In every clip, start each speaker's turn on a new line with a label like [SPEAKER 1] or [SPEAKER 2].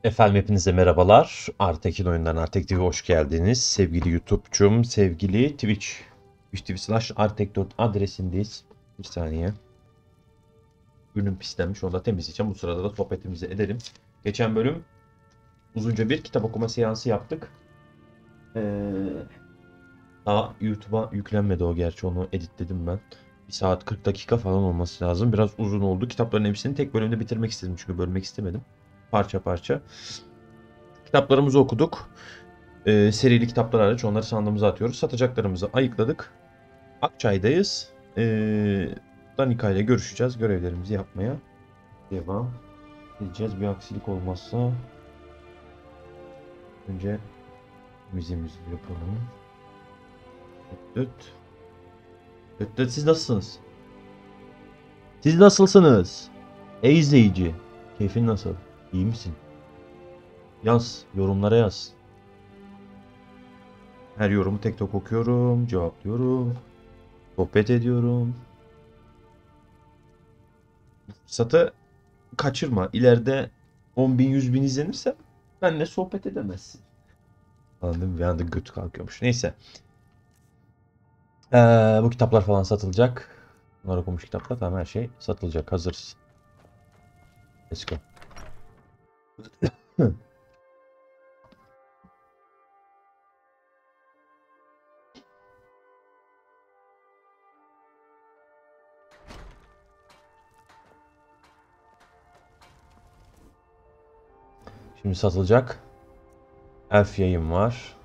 [SPEAKER 1] Efendim hepinize merhabalar. Artekin oyundan Artek TV'ye hoş geldiniz. Sevgili YouTube'cum, sevgili Twitch TV/Artek4 adresindeyiz. Bir saniye. Ürünüm pislenmiş, onu da temizleyeceğim. Bu sırada da sohbetimizi edelim. Geçen bölüm uzunca bir kitap okuma seansı yaptık. Ee, Daha YouTube'a yüklenmedi o, gerçi onu editledim ben. 1 saat 40 dakika falan olması lazım. Biraz uzun oldu. Kitapların hepsini tek bölümde bitirmek istedim çünkü bölmek istemedim. Parça parça. Kitaplarımızı okuduk. Serili kitaplar hariç onları sandığımıza atıyoruz. Satacaklarımızı ayıkladık. Akçay'dayız. Danika ile görüşeceğiz. Görevlerimizi yapmaya devam edeceğiz. Bir aksilik olmazsa önce müziğimizi yapalım. Düt düt. Düt. Siz nasılsınız? Siz nasılsınız? Ey izleyici. Keyfin nasıl? İyi misin? Yaz. Yorumlara yaz. Her yorumu tek tek okuyorum. Cevaplıyorum. Sohbet ediyorum. Fırsatı kaçırma. İleride 10 bin 100 bin izlenirse benimle sohbet edemezsin. Anladın mı? Bir anda götü kalkıyormuş. Neyse. Bu kitaplar falan satılacak. Bunlar okumuş kitaplar. Tamam, her şey satılacak. Hazırız. Let's go. Şimdi satılacak. Elf yayım var.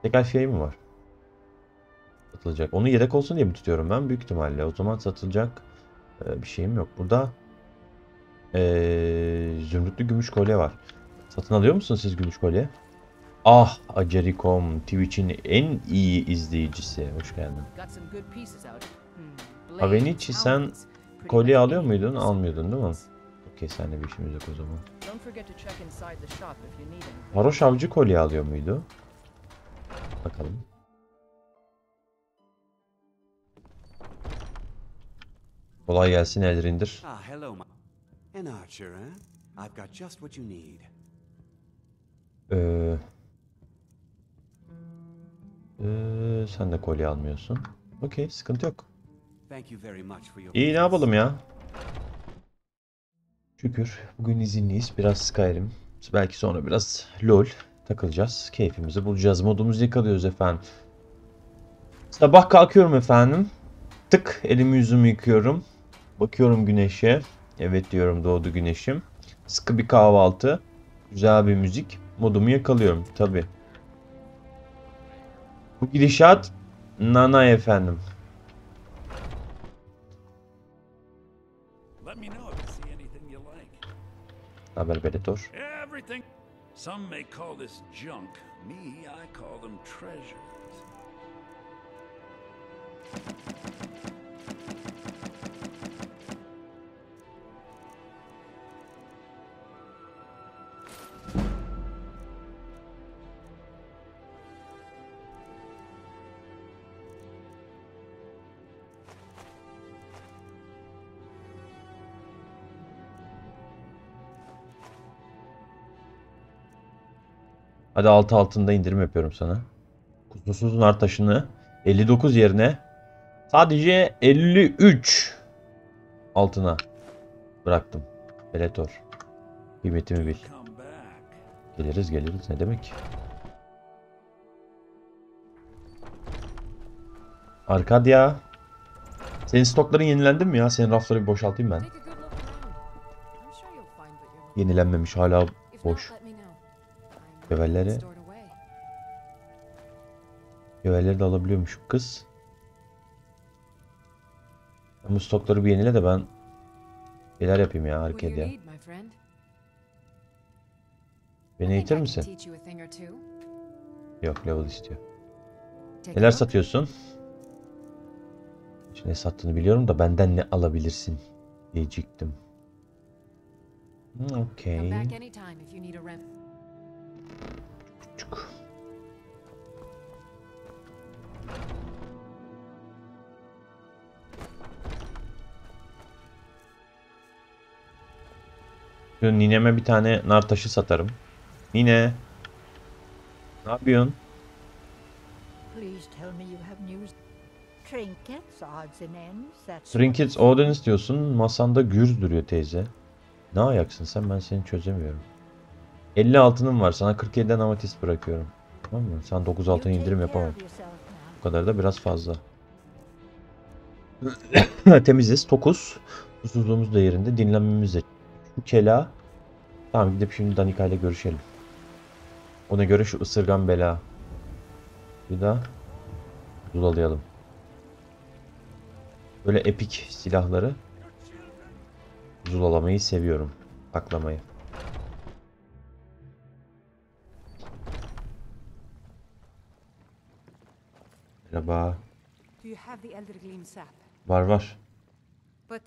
[SPEAKER 1] Tek elf yayım mı var? Satılacak. Onu yedek olsun diye mi tutuyorum ben? Büyük ihtimalle. O zaman satılacak bir şeyim yok. Burada zümrütlü gümüş kolye var. Satın alıyor musunuz siz gümüş kolye? Ah, Acerikom, Twitch'in en iyi izleyicisi. Hoş geldin. Avenici, sen kolye alıyor muydun? Almıyordun değil mi? Okey, seninle bir işimiz yok o zaman. Varoş avcı kolye alıyor muydu? Bakalım. Kolay gelsin, Elrindir.
[SPEAKER 2] An archer, eh? I've got just what you need.
[SPEAKER 1] Sen de kolye almıyorsun. Okey, sıkıntı yok.
[SPEAKER 2] Thank you very much for your
[SPEAKER 1] İyi, ne yapalım ya? Şükür bugün izinliyiz. Biraz Skyrim. Belki sonra biraz LoL takılacağız. Keyfimizi bulacağız. Modumuzu yakalıyoruz efendim. Sabah kalkıyorum efendim. Tık, elimi yüzümü yıkıyorum. Bakıyorum güneşe. Evet diyorum, doğdu güneşim. Sıkı bir kahvaltı. Güzel bir müzik. Modumu yakalıyorum tabi. Bu gidişat nana efendim.
[SPEAKER 3] Let me know if you see anything you like.
[SPEAKER 1] Haber Beretor.
[SPEAKER 3] Everything. Some may call this junk. Me, I call them treasures.
[SPEAKER 1] Hadi 6 altında indirim yapıyorum sana. Kusursuz nar taşını 59 yerine sadece 53 altına bıraktım. Beretor. Kıymetimi bil.
[SPEAKER 3] Come back.
[SPEAKER 1] Geliriz geliriz, ne demek. Arkadia. Senin stokların yenilendi mi ya? Senin rafları bir boşaltayım ben. Yenilenmemiş, hala boş. Gövelleri. Gövelleri de alabiliyormuş kız. Bu stokları bir yenile de ben neler yapayım ya Arkadia. Beni eğitir misin? Yok, level istiyor. Neler satıyorsun? Ne sattığını biliyorum da benden ne alabilirsin diyecektim. Okey. Çocuk. Şu nineme bir tane nar taşı satarım. Nine. Ne yapıyorsun?
[SPEAKER 4] Please tell me you have news. Trinkets, odds and ends, that sort of
[SPEAKER 1] Trinkets
[SPEAKER 4] thing.
[SPEAKER 1] Odin istiyorsun. Masanda gürz duruyor teyze. Ne ayaksın sen, ben seni çözemiyorum. 50 altınım var. Sana 47'den amatist bırakıyorum. Tamam mı? Sen 9
[SPEAKER 4] You
[SPEAKER 1] altın
[SPEAKER 4] take
[SPEAKER 1] indirim
[SPEAKER 4] care
[SPEAKER 1] yapamam.
[SPEAKER 4] of yourself now.
[SPEAKER 1] Bu kadar da biraz fazla. Temiziz. Tokuz. Susuzluğumuz da yerinde. Dinlenmemiz de. Şu kela. Tamam, gidip şimdi Danika ile görüşelim. Ona göre şu ısırgan bela. Bir daha zulalayalım. Böyle epik silahları zulalamayı seviyorum. Saklamayı. Merhaba.
[SPEAKER 5] Do you have the Elder Gleam sap?
[SPEAKER 1] Var.
[SPEAKER 5] But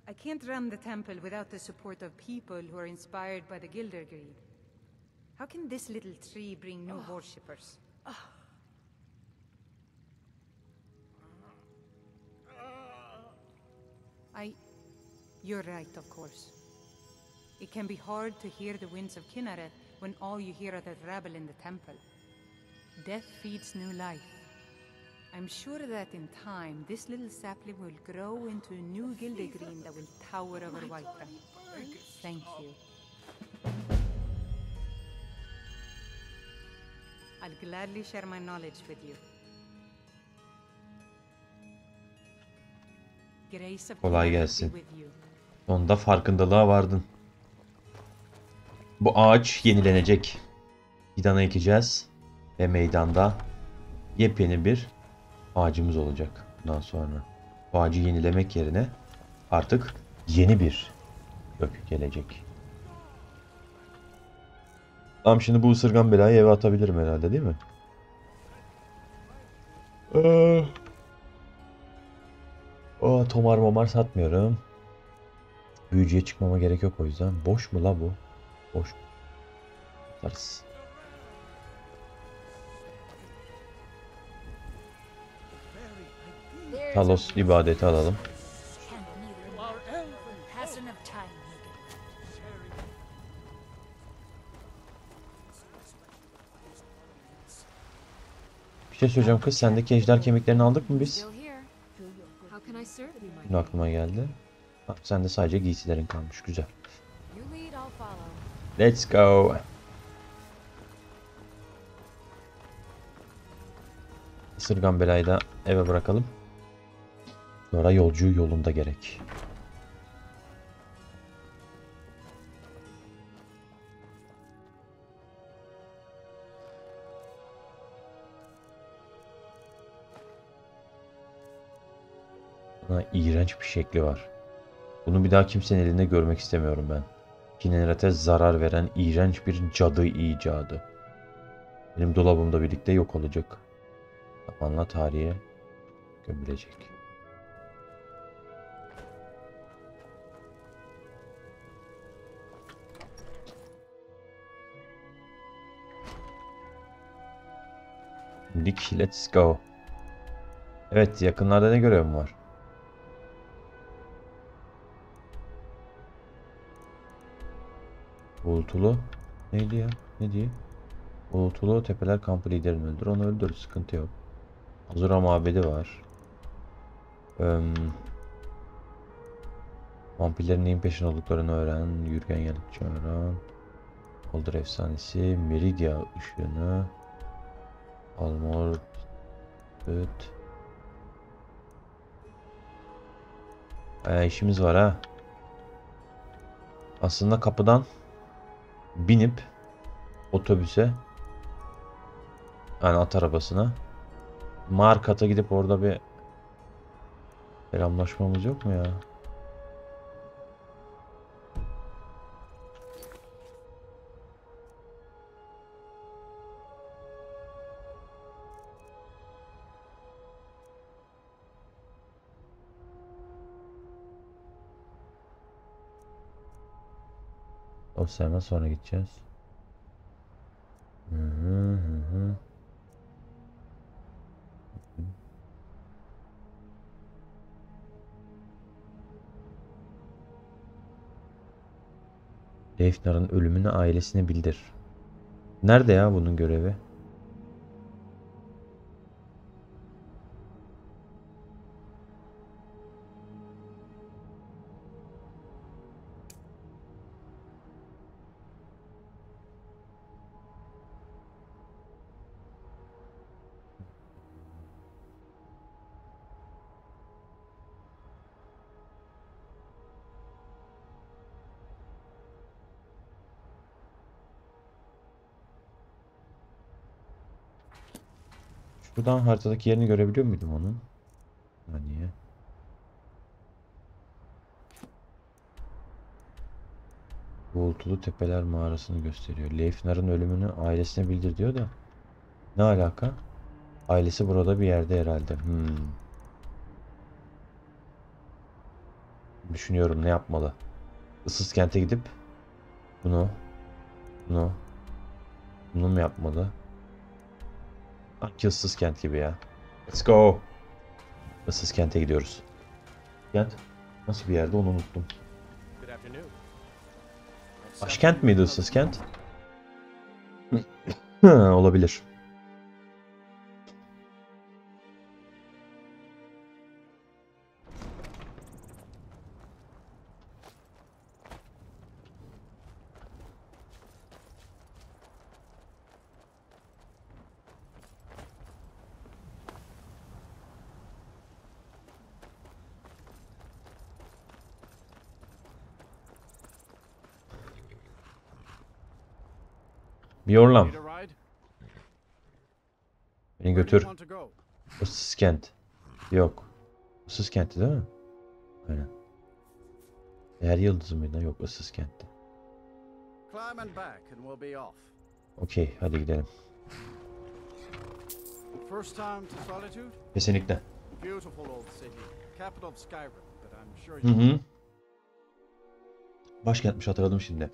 [SPEAKER 5] I can't run the temple without the support of people who are inspired by the Gildergreed. How can this little tree bring new worshippers? You're right, of course. It can be hard to hear the winds of Kinneret when all you hear are the rabble in the temple. Death feeds new life. I'm sure that in time, this little sapling will grow into a new Gildegreen that will tower over Whiterun. Thank you. I'll gladly share my knowledge with you. Grace of
[SPEAKER 1] Kolay
[SPEAKER 5] Kinneret
[SPEAKER 1] gelsin.
[SPEAKER 5] be with you.
[SPEAKER 1] Onda farkındalığa vardın. Bu ağaç yenilenecek. Fidana ekeceğiz. Ve meydanda yepyeni bir ağacımız olacak bundan sonra. Bu ağacı yenilemek yerine artık yeni bir kök gelecek. Tamam, şimdi bu ısırgan belayı eve atabilirim herhalde, değil mi? Tomar momar satmıyorum. Büyücüye çıkmama gerek yok o yüzden. Boş mu la bu? Boş. Atarız.
[SPEAKER 4] There's
[SPEAKER 1] Talos
[SPEAKER 4] a
[SPEAKER 1] ibadeti alalım.
[SPEAKER 4] can neither mark has enough time, Megan.
[SPEAKER 1] Bir şey söyleyeceğim kız. Sendeki ejder kemiklerini aldık mı biz?
[SPEAKER 6] Still here. How can I serve you, my
[SPEAKER 1] Şimdi aklıma geldi. Bak, sende sadece giysilerin kalmış. Güzel.
[SPEAKER 6] You lead, I'll follow.
[SPEAKER 1] Let's go. Isırgan belayı da eve bırakalım. Sonra yolcu yolunda gerek. Ha, iğrenç bir şekli var. Bunu bir daha kimsenin elinde görmek istemiyorum ben. Kinneret'e zarar veren iğrenç bir cadı icadı. Benim dolabımda birlikte yok olacak. Zamanla tarihe gömülecek. Şimdilik let's go. Evet, yakınlarda ne görevim var? Uğultulu. Neydi ya? Ne diye? Uğultulu tepeler kampı liderini öldür. Onu öldür. Sıkıntı yok. Azura mabedi var. Vampirlerin neyin peşinde olduklarını öğren. Yürgen yanıkçı öğren. Oldur efsanesi. Meridia ışığını. Almor. Evet. İşimiz var ha. Aslında kapıdan binip otobüse, yani at arabasına, Markat'a gidip orada bir selamlaşmamız yok mu ya? O hemen sonra gideceğiz. Hı hı hı hı. Leifnar'ın ölümünü ailesine bildir. Nerede ya bunun görevi? Şuradan haritadaki yerini görebiliyor muydum onun? Saniye. Uğultulu Tepeler mağarasını gösteriyor. Leifnar'ın ölümünü ailesine bildir diyor da. Ne alaka? Ailesi burada bir yerde herhalde. Düşünüyorum ne yapmalı. Issız kente gidip bunu mu yapmalı? Sanki ıssız kent gibi ya. Let's go. Issız kente gidiyoruz. Kent nasıl bir yerde onu unuttum. Başkent miydi ıssız kent? Olabilir. Bjorlam, beni götür. Issız kent. Yok. Issız kentti değil mi? Aynen. Değer yıldızı mıydı? Yok, ıssız kentti. Okey, hadi gidelim. Kesinlikle. Hı hı. Başkentmiş, hatırladım şimdi.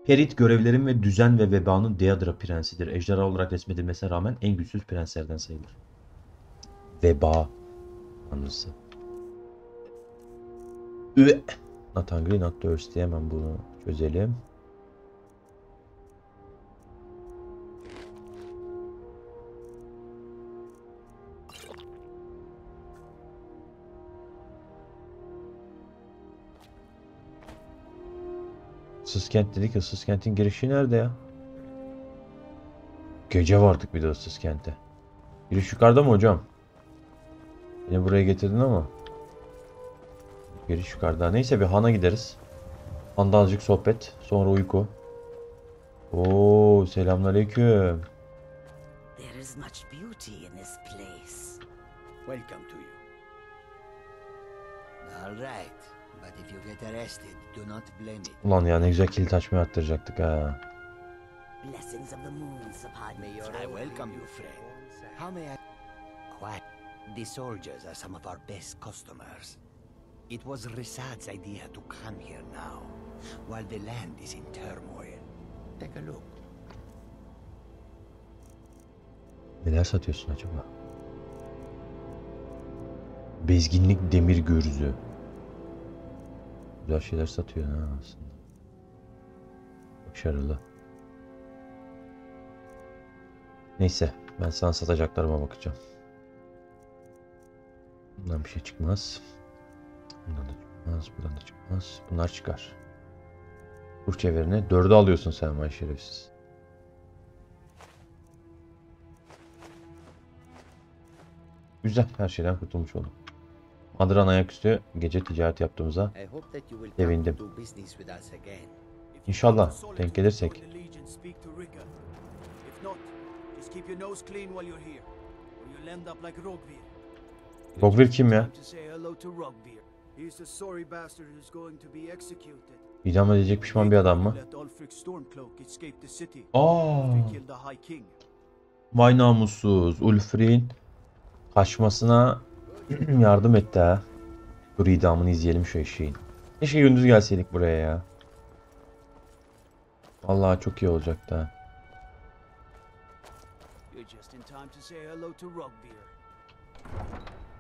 [SPEAKER 1] Perit görevlerin ve düzen ve vebanın Deadra prensidir. Ejderha olarak resmedilmesine rağmen en güçsüz prenslerden sayılır. Veba tanrısı. Not hungry, not thirsty. Hemen bunu çözelim. Issız kent dedik. Issız kentin girişi nerede ya? Gece vardık bir de ıssız kente. Giriş yukarıda mı hocam? Beni buraya getirdin ama. Giriş yukarıda. Neyse bir Han'a gideriz. Han'da azıcık sohbet. Sonra uyku. Oo, selamünaleyküm.
[SPEAKER 7] There is much beauty in this place.
[SPEAKER 2] Welcome to you.
[SPEAKER 7] All right, but if you get arrested, do not blame it.
[SPEAKER 1] Ulan ya ne güzel kilit açmayı arttıracaktık ha.
[SPEAKER 7] Blessings of the moons upon me. I welcome you, friend. How may I? Quiet. The soldiers are some of our best customers. It was Risad's idea to come here now, while the land is in turmoil. Take a look.
[SPEAKER 1] Neler satıyorsun acaba? Bezginlik demir gürzü. Güzel şeyler satıyor ha aslında. Başarılı. Neyse ben sana satacaklarıma bakacağım. Bundan bir şey çıkmaz. Bundan da çıkmaz. Buradan da çıkmaz. Bunlar çıkar. Kur çevirine 4'ü alıyorsun sen vay şerefsiz. Güzel, her şeyden kurtulmuş oldum. Adran ayaküstü gece ticaret yaptığımıza sevindim. İnşallah denk gelirsek. Rogvir kim ya? İdam edecek pişman bir adam mı? Vay namussuz. Ulfric'in kaçmasına yardım etti ha. Dur idamını izleyelim şu eşeğin. Keşke gündüz gelseydik buraya ya. Vallahi çok iyi olacaktı ha.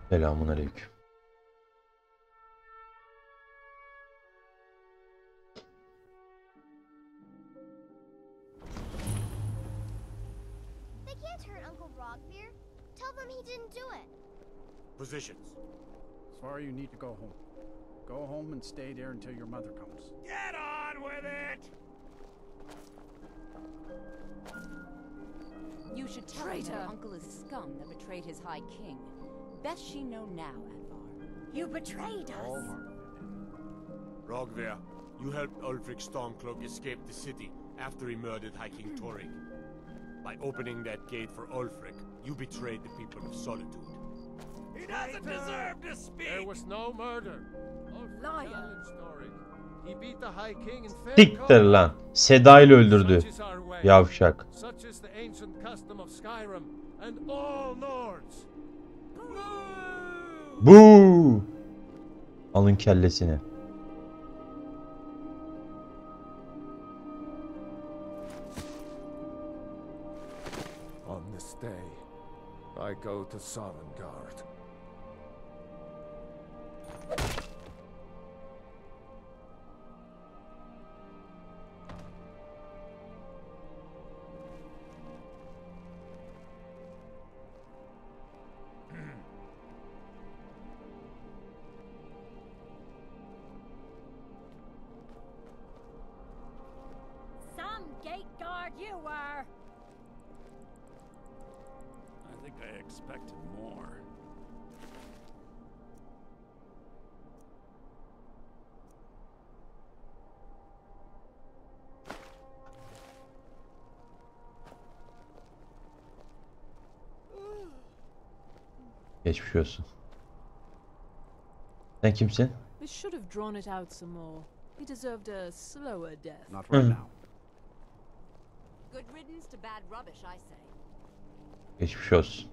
[SPEAKER 1] Selamun aleyküm.
[SPEAKER 8] turn Uncle Rogbeer? Tell them he didn't do it.
[SPEAKER 2] Positions.
[SPEAKER 9] Sorry, you need to go home. Go home and stay there until your mother comes.
[SPEAKER 3] Get on with it!
[SPEAKER 10] You should tell her your uncle is scum that betrayed his High King. Best she know now, Advar.
[SPEAKER 4] You betrayed us.
[SPEAKER 2] Rogver, you helped Ulfric Stormcloak escape the city after he murdered High King Torrik. By opening that gate for Ulfric, you betrayed the people of Solitude.
[SPEAKER 3] He doesn't deserve to speak!
[SPEAKER 11] There was no murder.
[SPEAKER 4] Liar.
[SPEAKER 11] He beat the High King in fair
[SPEAKER 1] Siktir lan. Seda ile öldürdü.
[SPEAKER 11] Such is our way.
[SPEAKER 1] Yavşak.
[SPEAKER 11] Such is the ancient custom of Skyrim and all Nords.
[SPEAKER 1] Buu. Alın kellesini.
[SPEAKER 11] On this day, I go to Sovngarde.
[SPEAKER 4] Some gate guard you were.
[SPEAKER 3] I think I expected more.
[SPEAKER 1] Geçmiş olsun. Sen kimsin?
[SPEAKER 6] We should have drawn it out some more. He deserved a slower death.
[SPEAKER 9] Not right now.
[SPEAKER 10] Good riddance to bad rubbish, I say.
[SPEAKER 1] Geçmiş olsun.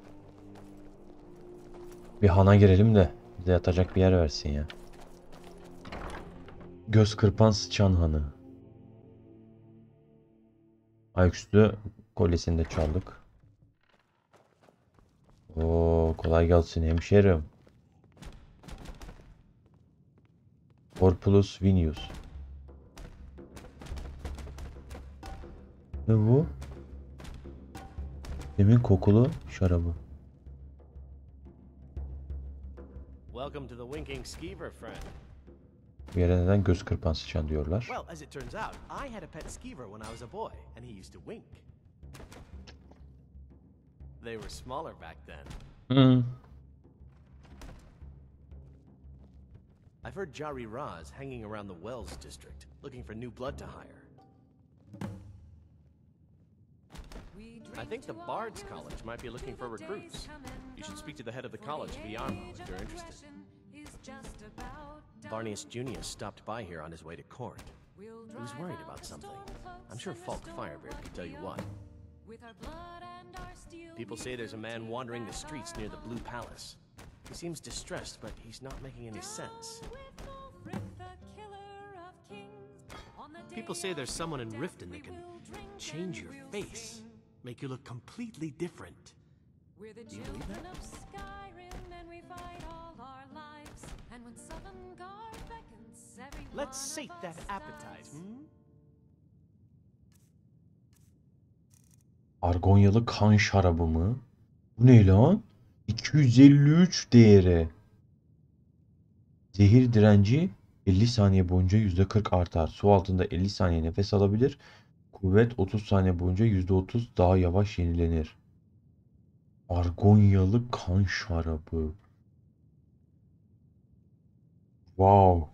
[SPEAKER 1] Bir hana girelim de bize yatacak bir yer versin ya. Göz kırpan sıçan hanı. Ayaküstü kolyesini de çaldık. Oo, kolay gelsin hemşerim. Corpulus Vinius. Ne bu? Demin kokulu şarabı.
[SPEAKER 12] Welcome to the Winking Skeever, friend.
[SPEAKER 1] Bu yere neden göz kırpan sıçan diyorlar?
[SPEAKER 12] Well, as it turns out, I had a pet skeever when I was a boy, and he used to wink. They were smaller back then. I've heard Jari Raz hanging around the Wells district, looking for new blood to hire. I think the Bard's College might be looking for recruits. You should speak to the head of the college, Viarmo, if you're interested. Varnius Junius stopped by here on his way to court. He was worried about something. I'm sure Falk Firebeard could tell you what. People say there's a man wandering the streets near the Blue Palace. He seems distressed, but he's not making any sense. People say there's someone in Riften that can change your face, make you look completely different. Do you believe that? Let's sate that appetite,
[SPEAKER 1] Argonyalı kan şarabı mı? Bu ne lan? 253 değeri. Zehir direnci 50 saniye boyunca %40 artar. Su altında 50 saniye nefes alabilir. Kuvvet 30 saniye boyunca %30 daha yavaş yenilenir. Argonyalı kan şarabı. Wow.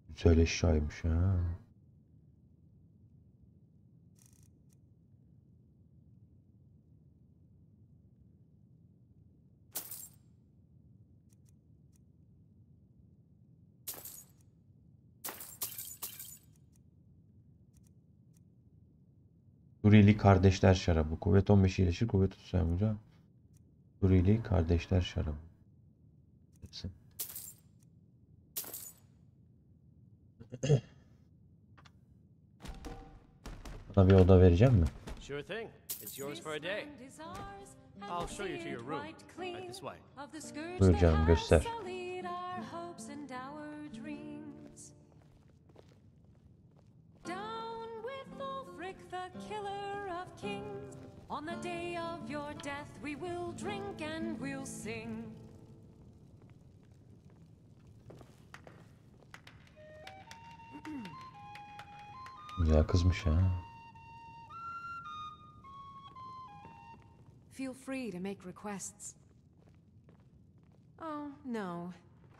[SPEAKER 1] Güzel eşyaymış ha. Suriyeli kardeşler şarabı. Kuvvet 15 iyileşir. Kuvvet 30 saniye. Suriyeli kardeşler şarabı. Bana bir oda vereceğim mi?
[SPEAKER 12] Sure thing. It's yours for a day. I'll show you to your room. Right this way.
[SPEAKER 1] Buyur canım, göster.
[SPEAKER 13] like the killer of kings. On the day of your death we will drink and we'll sing.
[SPEAKER 1] Güzel kızmış ha.
[SPEAKER 14] Feel free to make requests. Oh, no.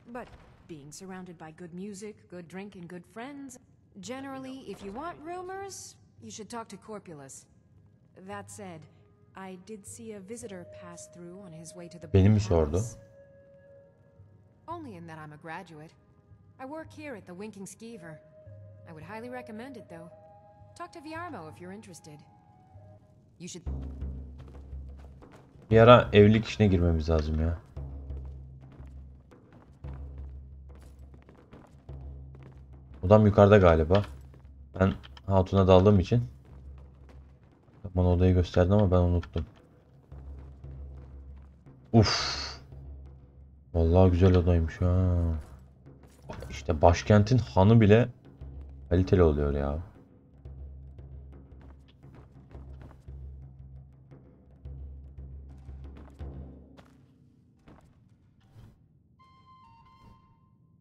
[SPEAKER 14] But being surrounded by good music, good drink, and good friends... Generally, if you want rumors, you should talk to Corpulus. That said, I did see a visitor pass through on his way to the
[SPEAKER 1] Beni mi
[SPEAKER 14] Blue
[SPEAKER 1] sordu?
[SPEAKER 14] Palace. Only in that I'm a graduate. I work here at the Winking Skeever. I would highly recommend it, though. Talk to Viarmo if you're interested. You should...
[SPEAKER 1] Bir ara evlilik işine girmemiz lazım ya. Odam yukarıda galiba. Ben Hatun'a daldığım için bana odayı gösterdi ama ben unuttum. Uf. Vallahi güzel odaymış ha. İşte başkentin hanı bile kaliteli oluyor ya.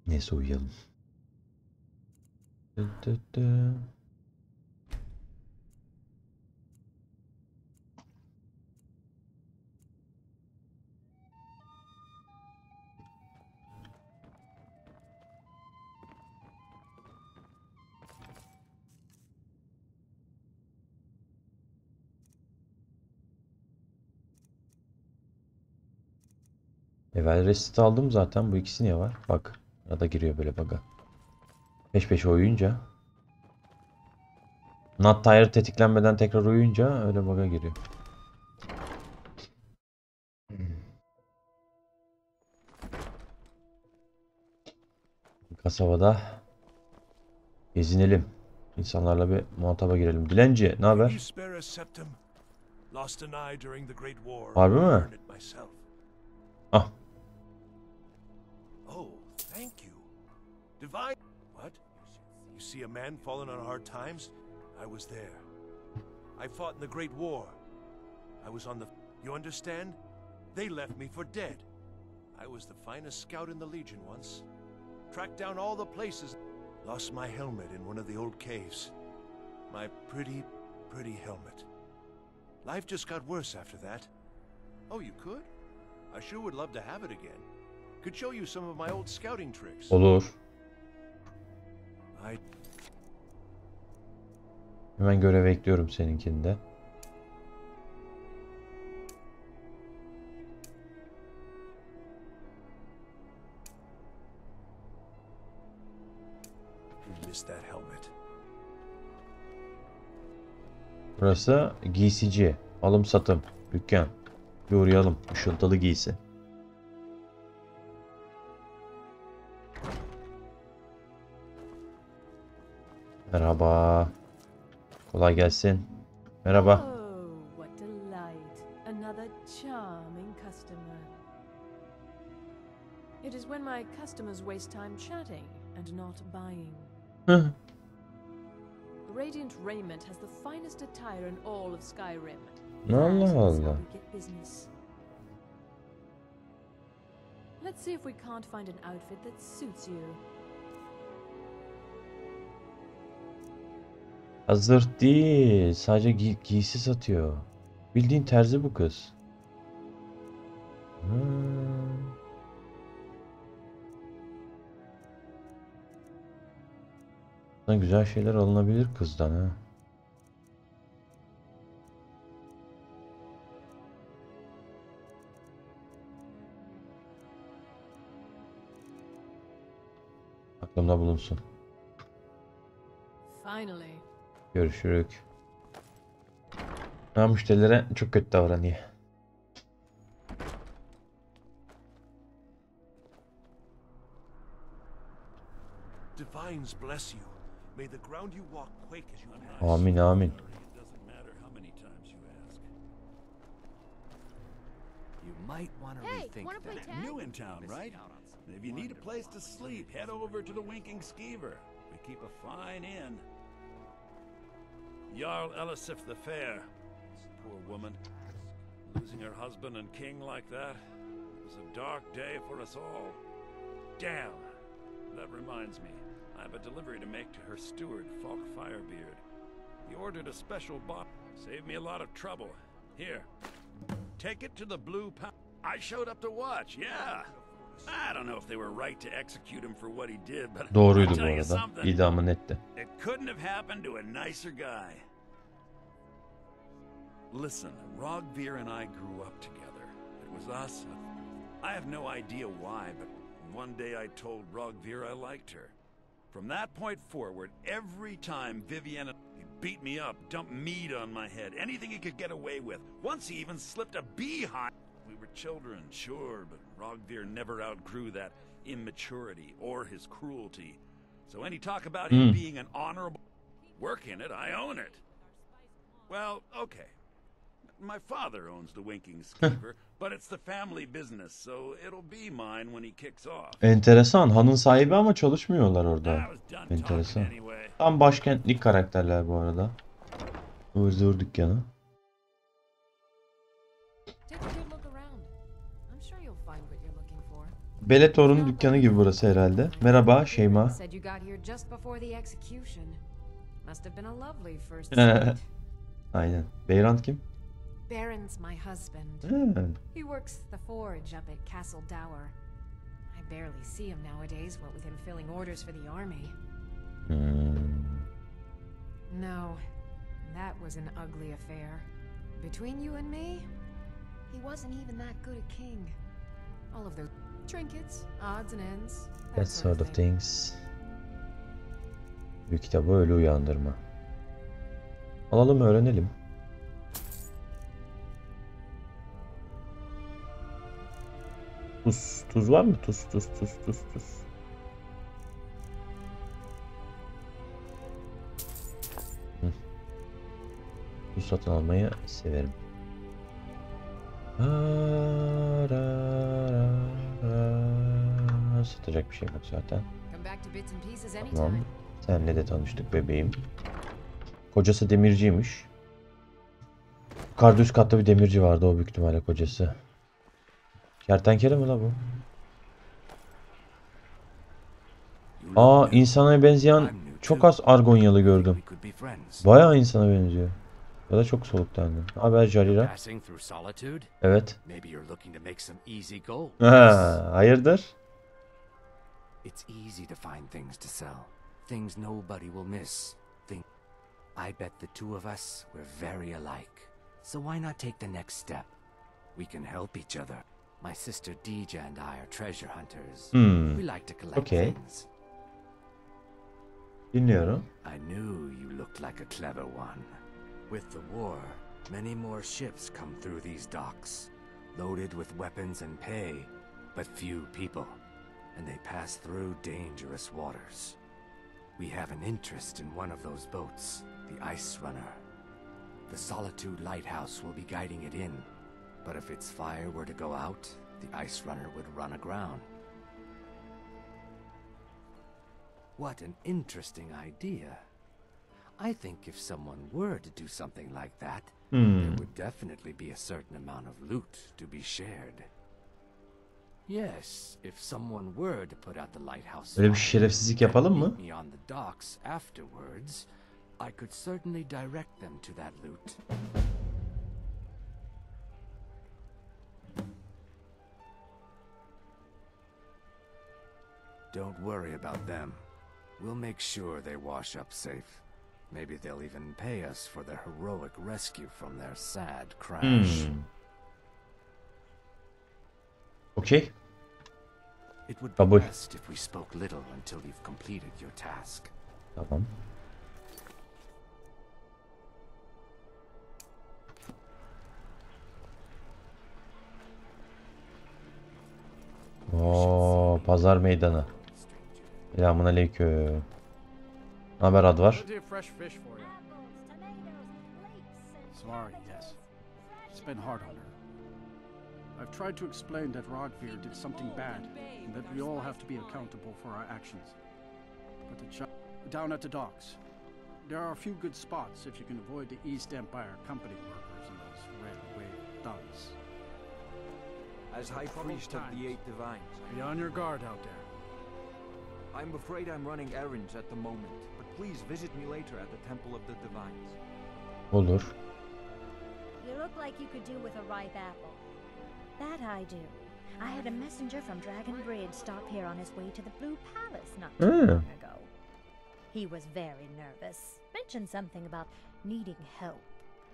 [SPEAKER 1] Neyse uyuyalım. Evvel resit aldım zaten. Bu ikisi niye var? Bak. Ya da giriyor böyle bug'a. Peş peşe uyuyunca. Not tire tetiklenmeden tekrar uyuyunca öyle bug'a giriyor. Kasabada gezinelim. İnsanlarla bir muhataba girelim. Dilenci, ne haber? Harbi mi? Ah.
[SPEAKER 15] Oh, thank you. Divine. What? You see a man fallen on hard times? I was there. I fought in the Great War. I was on the... You understand? They left me for dead. I was the finest scout in the Legion once. Tracked down all the places. Lost my helmet in one of the old caves. My pretty, pretty helmet. Life just got worse after that. Oh, you could? I sure would love to have it again. Could show you some of my old scouting tricks.
[SPEAKER 1] Olur. Hemen göreve ekliyorum seninkinde. Burası giysici, alım satım, dükkan. Bir uğrayalım. Işıltılı giysi. Merhaba. Kolay gelsin. Merhaba.
[SPEAKER 6] Oh, what delight. Another charming customer. It is when my customers waste time chatting and not buying. Radiant Raiment has the finest attire in all of Skyrim.
[SPEAKER 1] Allah Allah.
[SPEAKER 6] Let's see if we can't find an outfit that suits you.
[SPEAKER 1] Hazır değil. Sadece giysi satıyor. Bildiğin terzi bu kız. Güzel şeyler alınabilir kızdan ha. Aklımda bulunsun.
[SPEAKER 6] Finally.
[SPEAKER 1] Görüşürük. Müşterilere çok kötü davranıyor.
[SPEAKER 15] Divines bless you. May the ground you walk quake as you pass.
[SPEAKER 1] Amin amin.
[SPEAKER 3] You might want to rethink that. New in town, right? If you need a place to sleep, head over to the Winking Skeever. We keep a fine inn. Jarl Elisif the Fair. Poor woman. Losing her husband and king like that. It was a dark day for us all. Damn. That reminds me. I have a delivery to make to her steward, Falk Firebeard. He ordered a special box. Saved me a lot of trouble. Here. Take it to the Blue Pound. I showed up to watch, yeah. I don't know if they were right to execute him for what he did, but
[SPEAKER 1] Doğruydu
[SPEAKER 3] I'll
[SPEAKER 1] bu
[SPEAKER 3] tell you
[SPEAKER 1] arada.
[SPEAKER 3] something.
[SPEAKER 1] İdamı netti.
[SPEAKER 3] It couldn't have happened to a nicer guy. Listen, Rogvir and I grew up together. It was us. I have no idea why, but one day I told Rogvir I liked her. From that point forward, every time Vivienne beat me up, dumped meat on my head, anything he could get away with. Once he even slipped a beehive. We were children, sure, but Rogvir never outgrew that immaturity or his cruelty. So any talk about him being an honorable work in it, I own it. Well, okay. My father owns the Winking Skeever, but it's the family business, so it'll be mine when he kicks off.
[SPEAKER 1] Enteresan. Hanın sahibi ama çalışmıyorlar orada. Enteresan. Tam başkentlik karakterler bu arada. Ivır zıvır dükkanı. Bellator'un dükkanı gibi burası herhalde. Merhaba Şeyma. Aynen. Beyrand kim?
[SPEAKER 14] Baron's my husband. He works the forge up at Castle Dower. I barely see him nowadays, what with him filling orders for the army. No, that was an ugly affair. Between you and me, he wasn't even that good a king. All of those trinkets, odds and ends,
[SPEAKER 1] That sort of things. Büyük kitabı ölü uyandırma. Alalım öğrenelim. Tuz. Tuz var mı? Tuz. Tuz satın almayı severim. Satacak bir şey yok zaten. Tamam. Senle de tanıştık bebeğim. Kocası demirciymiş. Yukarıda üst katta bir demirci vardı, o büyük ihtimalle kocası. Kertenkele mi la bu? Aa, insana benzeyen çok az Argonyalı gördüm. Bayağı insana benziyor. Ya da çok soluk tenli. Haber Jarira. Evet. Hayırdır?
[SPEAKER 7] It's easy to find things to sell. Things nobody will miss. I bet the two of us were very alike. So why not take the next step? We can help each other. My sister Deja and I are treasure hunters. We like to collect things.
[SPEAKER 1] Dinliyorum.
[SPEAKER 7] I knew you looked like a clever one. With the war, many more ships come through these docks, loaded with weapons and pay, but few people, and they pass through dangerous waters. We have an interest in one of those boats, the Ice Runner. The Solitude Lighthouse will be guiding it in, but if its fire were to go out, the Ice Runner would run aground. What an interesting idea. I think if someone were to do something like that, there would definitely be a certain amount of loot to be shared. Yes, if someone were to put out the lighthouse
[SPEAKER 1] Böyle bir şerefsizlik yapalım mı?
[SPEAKER 7] me on the docks afterwards, I could certainly direct them to that loot. Don't worry about them. We'll make sure they wash up safe. Maybe they'll even pay us for their heroic rescue from their sad crash.
[SPEAKER 1] Okay.
[SPEAKER 7] It would be best if we spoke little until you've completed your task.
[SPEAKER 1] Tamam. Oo, pazar meydanı. Selamünaleyküm. Ne haber Advar?
[SPEAKER 9] Sorry, yes. It's been hard on her. I've tried to explain that Rogvir did something bad, and that we all have to be accountable for our actions. But the child down at the docks, There are a few good spots if you can avoid the East Empire Company workers and those red wave thugs.
[SPEAKER 16] As High Priest of the Eight Divines,
[SPEAKER 9] be on your guard out there.
[SPEAKER 16] I'm afraid I'm running errands at the moment, but please visit me later at the Temple of the Divines.
[SPEAKER 1] Olur.
[SPEAKER 17] You look like you could do with a ripe apple. That I do. I had a messenger from Dragon Bridge stop here on his way to the Blue Palace not too long ago. He was very nervous. Mentioned something about needing help.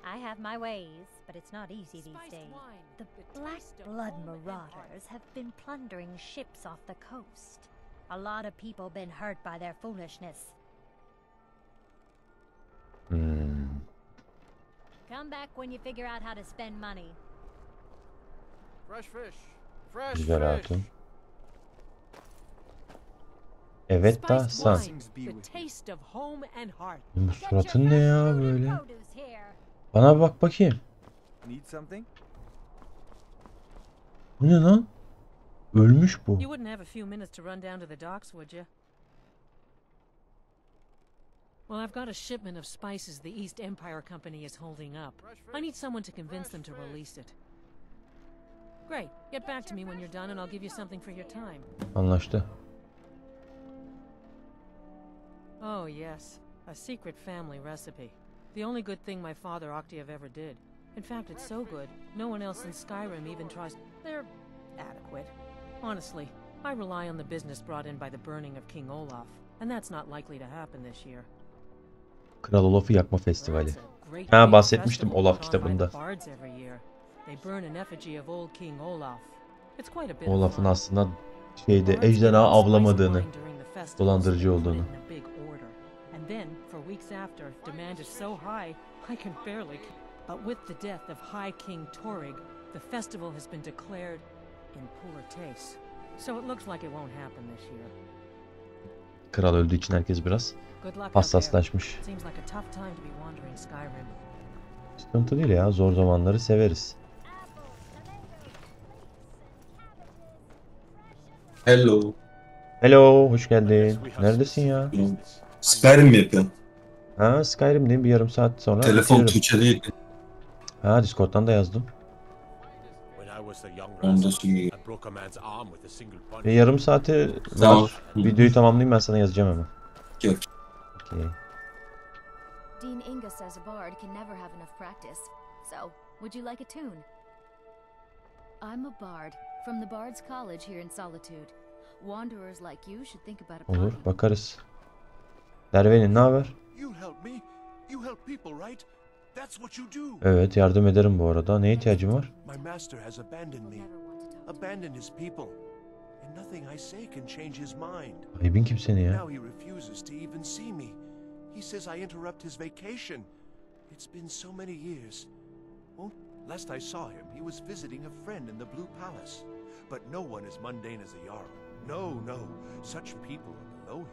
[SPEAKER 17] I have my ways, but it's not easy these days. The Black Blood Marauders have been plundering ships off the coast. A lot of people been hurt by their foolishness. Come back when you figure out how to spend money.
[SPEAKER 9] Fresh fish. Fresh
[SPEAKER 1] Güzel
[SPEAKER 9] fish.
[SPEAKER 1] hatun. Evet da san.
[SPEAKER 6] The taste of home and heart.
[SPEAKER 1] Bu suratın ne ya böyle? Bana bak bakayım.
[SPEAKER 16] Need something?
[SPEAKER 1] Bu ne lan? Ölmüş bu.
[SPEAKER 6] You wouldn't have a few minutes to run down to the docks, would you? Well, I've got a shipment of spices the East Empire Company is holding up. I need someone to convince them to release it. Great. Get back to me when you're done and I'll give you something for your time.
[SPEAKER 1] Anlaştı.
[SPEAKER 6] Oh, yes. A secret family recipe. The only good thing my father Octave ever did. In fact, it's so good, no one else in Skyrim even tries. They're adequate. Honestly, I rely on the business brought in by the burning of King Olaf, and that's not likely to happen this year.
[SPEAKER 1] Kral Olaf'ı yakma festivali. Ha, bahsetmiştim Olaf kitabında. Olaf'ın aslında şeyde ejderha avlamadığını, dolandırıcı olduğunu.
[SPEAKER 6] And then, for weeks after, demand is so high, I can barely. But with the death of High King Torrig, the festival has been declared in poor taste. So it looks like it won't happen this year.
[SPEAKER 1] Kral öldüğü için herkes biraz hassaslaşmış.
[SPEAKER 6] Seems like a tough time to be wandering Skyrim.
[SPEAKER 1] Sıkıntı değil ya, zor zamanları severiz.
[SPEAKER 18] Hello.
[SPEAKER 1] Hello, hoş geldin. Neredesin ya?
[SPEAKER 18] Skyrim mi yapıyorsun?
[SPEAKER 1] Ha, Skyrim'deyim, bir yarım saat sonra.
[SPEAKER 18] Telefon Tuğçe değil.
[SPEAKER 1] Ha, Discord'dan da yazdım.
[SPEAKER 18] Onda suyu.
[SPEAKER 1] Yarım saati
[SPEAKER 18] Tamam.
[SPEAKER 1] var. Videoyu tamamlayayım, ben sana yazacağım hemen.
[SPEAKER 18] Yok.
[SPEAKER 1] Okay.
[SPEAKER 17] Dean Inga says a bard can never have enough practice. So, would you like a tune? I'm a bard from the Bard's College here in Solitude. Wanderers like you should think about a party.
[SPEAKER 1] Olur, bakarız. Dervenin, ne haber?
[SPEAKER 15] You help me. You help people, right? That's what you do.
[SPEAKER 1] Evet, yardım ederim bu arada. Neye ihtiyacın var?
[SPEAKER 15] My master has abandoned me. Abandoned his people. And nothing I say can change his mind.
[SPEAKER 1] Ayıbın kim seni ya?
[SPEAKER 15] Now he refuses to even see me. He says I interrupt his vacation. It's been so many years. Last I saw him, he was visiting a friend in the Blue Palace. But no one as mundane as a Jarl. No. Such people are below him.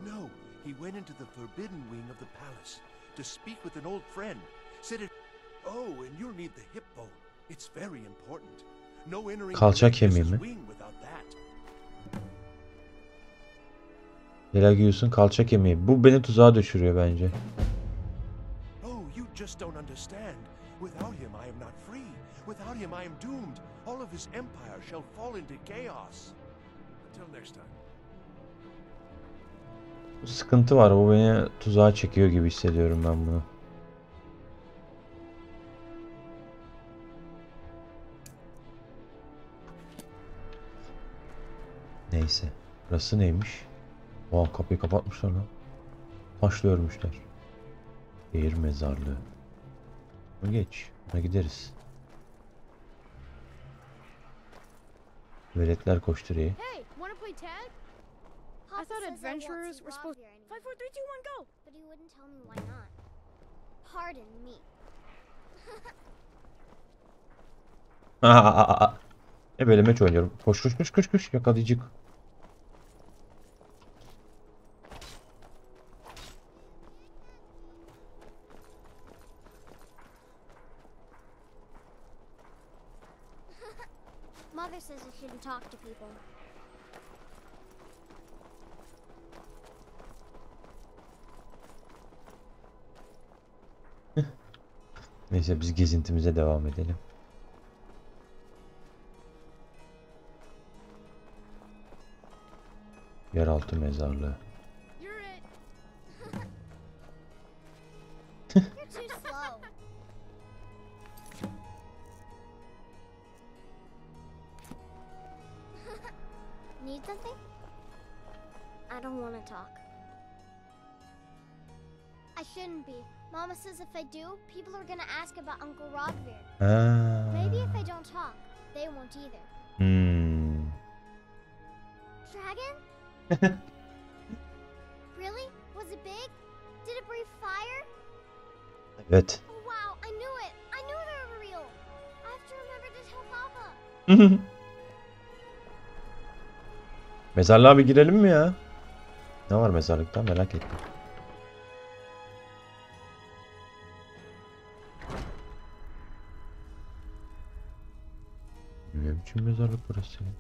[SPEAKER 15] No, he went into the forbidden wing of the palace to speak with an old friend. Said it. Oh, and you'll need the hip bone. It's very important. No entering
[SPEAKER 1] Kalça kemiği mi?
[SPEAKER 15] wing without that.
[SPEAKER 1] Pelagius'un kalça kemiği. Bu beni tuzağa düşürüyor bence.
[SPEAKER 15] Oh, you just don't understand. Without him I am not free. Without him I am doomed. All of his empire shall fall into chaos. Until next time.
[SPEAKER 1] Bu sıkıntı var. Bu beni tuzağa çekiyor gibi hissediyorum ben bunu. Neyse. Burası neymiş? Oha, kapıyı kapatmışlar lan. Taşla örmüşler. Şehir mezarlığı. Geç. Buna gideriz. Veletler koşturuyor.
[SPEAKER 8] Hey, wanna play tag? I thought adventurers were supposed. 5, 4, 3, 2, 1, go. But he wouldn't tell me why not. Pardon me.
[SPEAKER 1] Ne böyle meç oynuyorum. Koş yakalayıcık.
[SPEAKER 8] Mother says I shouldn't talk to people.
[SPEAKER 1] Neyse biz gezintimize devam edelim. Yeraltı mezarlığı.
[SPEAKER 8] You're too slow. Need something? I don't want to talk. I shouldn't be. Mama says if I do, people are gonna ask about Uncle Rodvir. Maybe if I don't talk, they won't either. Dragon? Really? Was it big? Did it breathe fire?
[SPEAKER 1] Evet.
[SPEAKER 8] Oh wow, I knew it! I knew they were real! I have to remember to tell Papa.
[SPEAKER 1] Mezarlığa bir girelim mi ya? Ne var mezarlıkta merak ettim. Ne biçim mezarlık burası ya?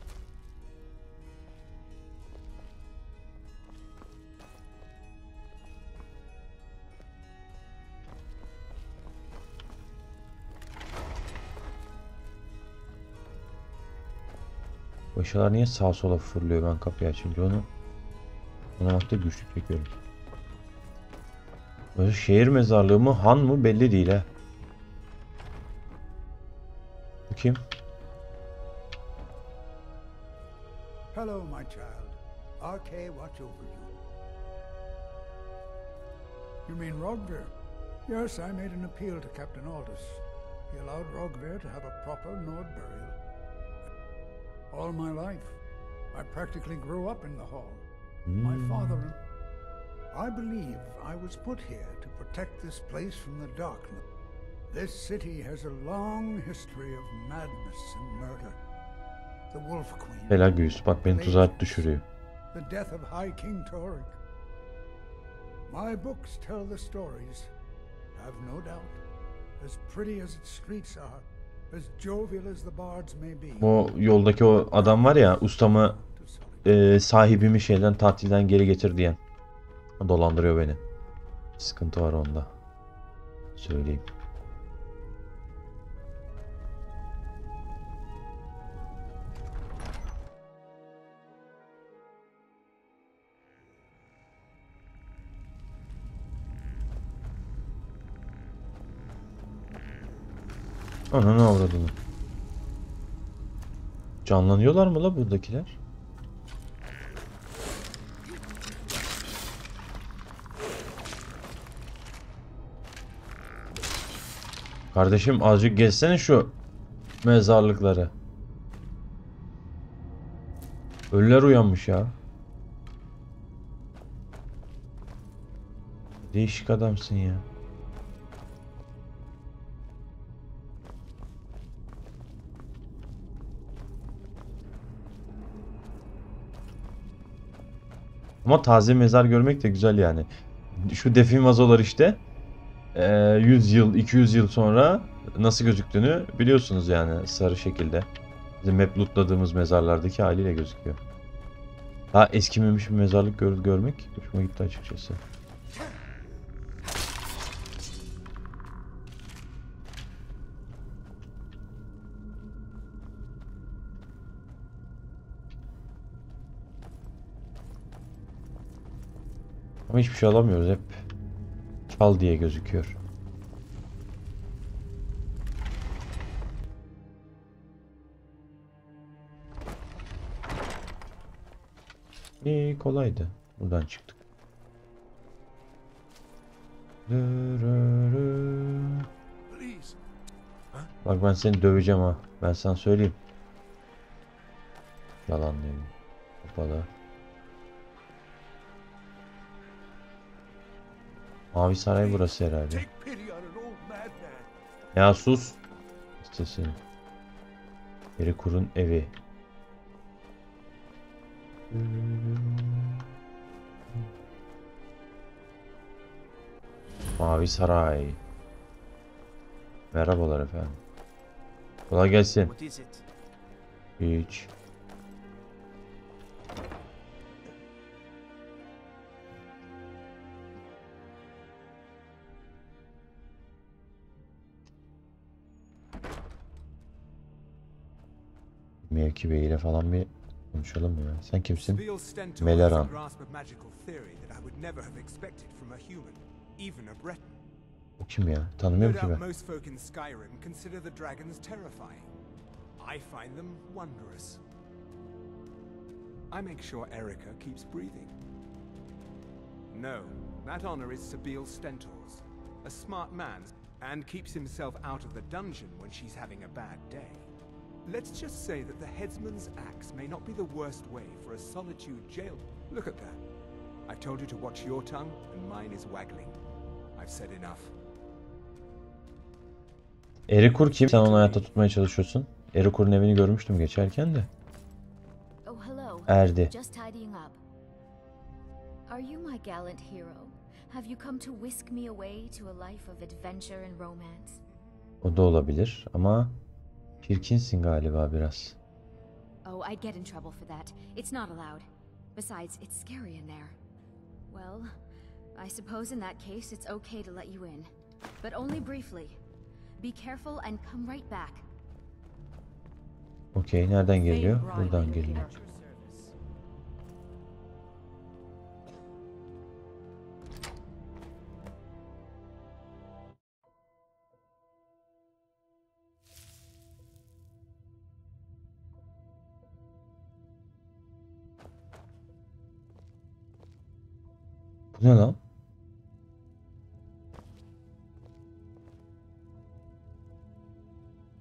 [SPEAKER 1] Bu eşyalar niye sağa sola fırlıyor ben kapıyı açınca onu anlamakta güçlük çekiyorum. Böyle şehir mezarlığı mı han mı belli değil ha. Bu kim?
[SPEAKER 19] Hello, my child. RK watch over you. You mean Rogvir? Yes, I made an appeal to Captain Aldous. He allowed Rogvir to have a proper Nord burial. All my life, I practically grew up in the hall. My father... I believe I was put here to protect this place from the darkness. This city has a long history of madness and murder. The Wolf Queen.
[SPEAKER 1] Pelagius bak beni tuzağa düşürüyor.
[SPEAKER 19] The death of High King Torik. My books tell the stories. Have no doubt. As pretty as its streets are, as jovial as the bards may be.
[SPEAKER 1] O yoldaki o adam var ya ustamı sahibimi şeyden tatilden geri getir diyen. Dolandırıyor beni. Sıkıntı var onda. Söyleyeyim. Ana ne avradını. Canlanıyorlar mı la buradakiler? Kardeşim azıcık gezsene şu mezarlıkları. Ölüler uyanmış ya. Değişik adamsın ya. Ama taze mezar görmek de güzel yani. Şu defi vazolar işte 100 yıl, 200 yıl sonra nasıl gözüktüğünü biliyorsunuz yani sarı şekilde. Bizim hep lootladığımız mezarlardaki haliyle gözüküyor. Daha eskimemiş bir mezarlık görmek hoşuma gitti açıkçası. Ama hiçbir şey alamıyoruz, hep çal diye gözüküyor. İyi, kolaydı. Buradan çıktık. Bak ben seni döveceğim ha. Ben sana söyleyeyim. Yalan değil mi? Kapalı. Mavi Saray burası herhalde. Ya sus. İstesin. Erikur'un evi. Mavi Saray. Merhabalar efendim. Kolay gelsin. Hiç. Mevki Bey ile falan bir konuşalım ya. Sen kimsin?
[SPEAKER 20] Spiel Stentor
[SPEAKER 1] Meleran.
[SPEAKER 20] has a grasp of magical theory that I would never have expected from a human, even a Breton.
[SPEAKER 1] O kim ya?
[SPEAKER 20] No
[SPEAKER 1] Tanımıyorum ki
[SPEAKER 20] doubt
[SPEAKER 1] ben.
[SPEAKER 20] most folk in Skyrim consider the dragons terrifying. I find them wondrous. I make sure Erica keeps breathing. No, that honor is Sabil Stentor's. A smart man, and keeps himself out of the dungeon when she's having a bad day. Let's just say that the headsman's axe may not be the worst way for a solitude jail. Look at that. I've told you to watch your tongue, and mine is waggling. I've said enough.
[SPEAKER 1] Erikur kim? Sen onu hayatta tutmaya çalışıyorsun. Erikur'un evini görmüştüm geçerken de.
[SPEAKER 17] Oh, hello.
[SPEAKER 1] Erdi.
[SPEAKER 17] Just tidying up. Are you my gallant hero? Have you come to whisk me away to a life of adventure and romance?
[SPEAKER 1] O da olabilir ama çirkinsin galiba biraz.
[SPEAKER 17] Oh, I'd get in trouble for that. It's not allowed. Besides, it's scary in there. Well, I suppose in that case it's okay to let you in. But only briefly. Be careful and come right back.
[SPEAKER 1] Okey, nereden geliyor? Buradan geliyor. Bu ne lan?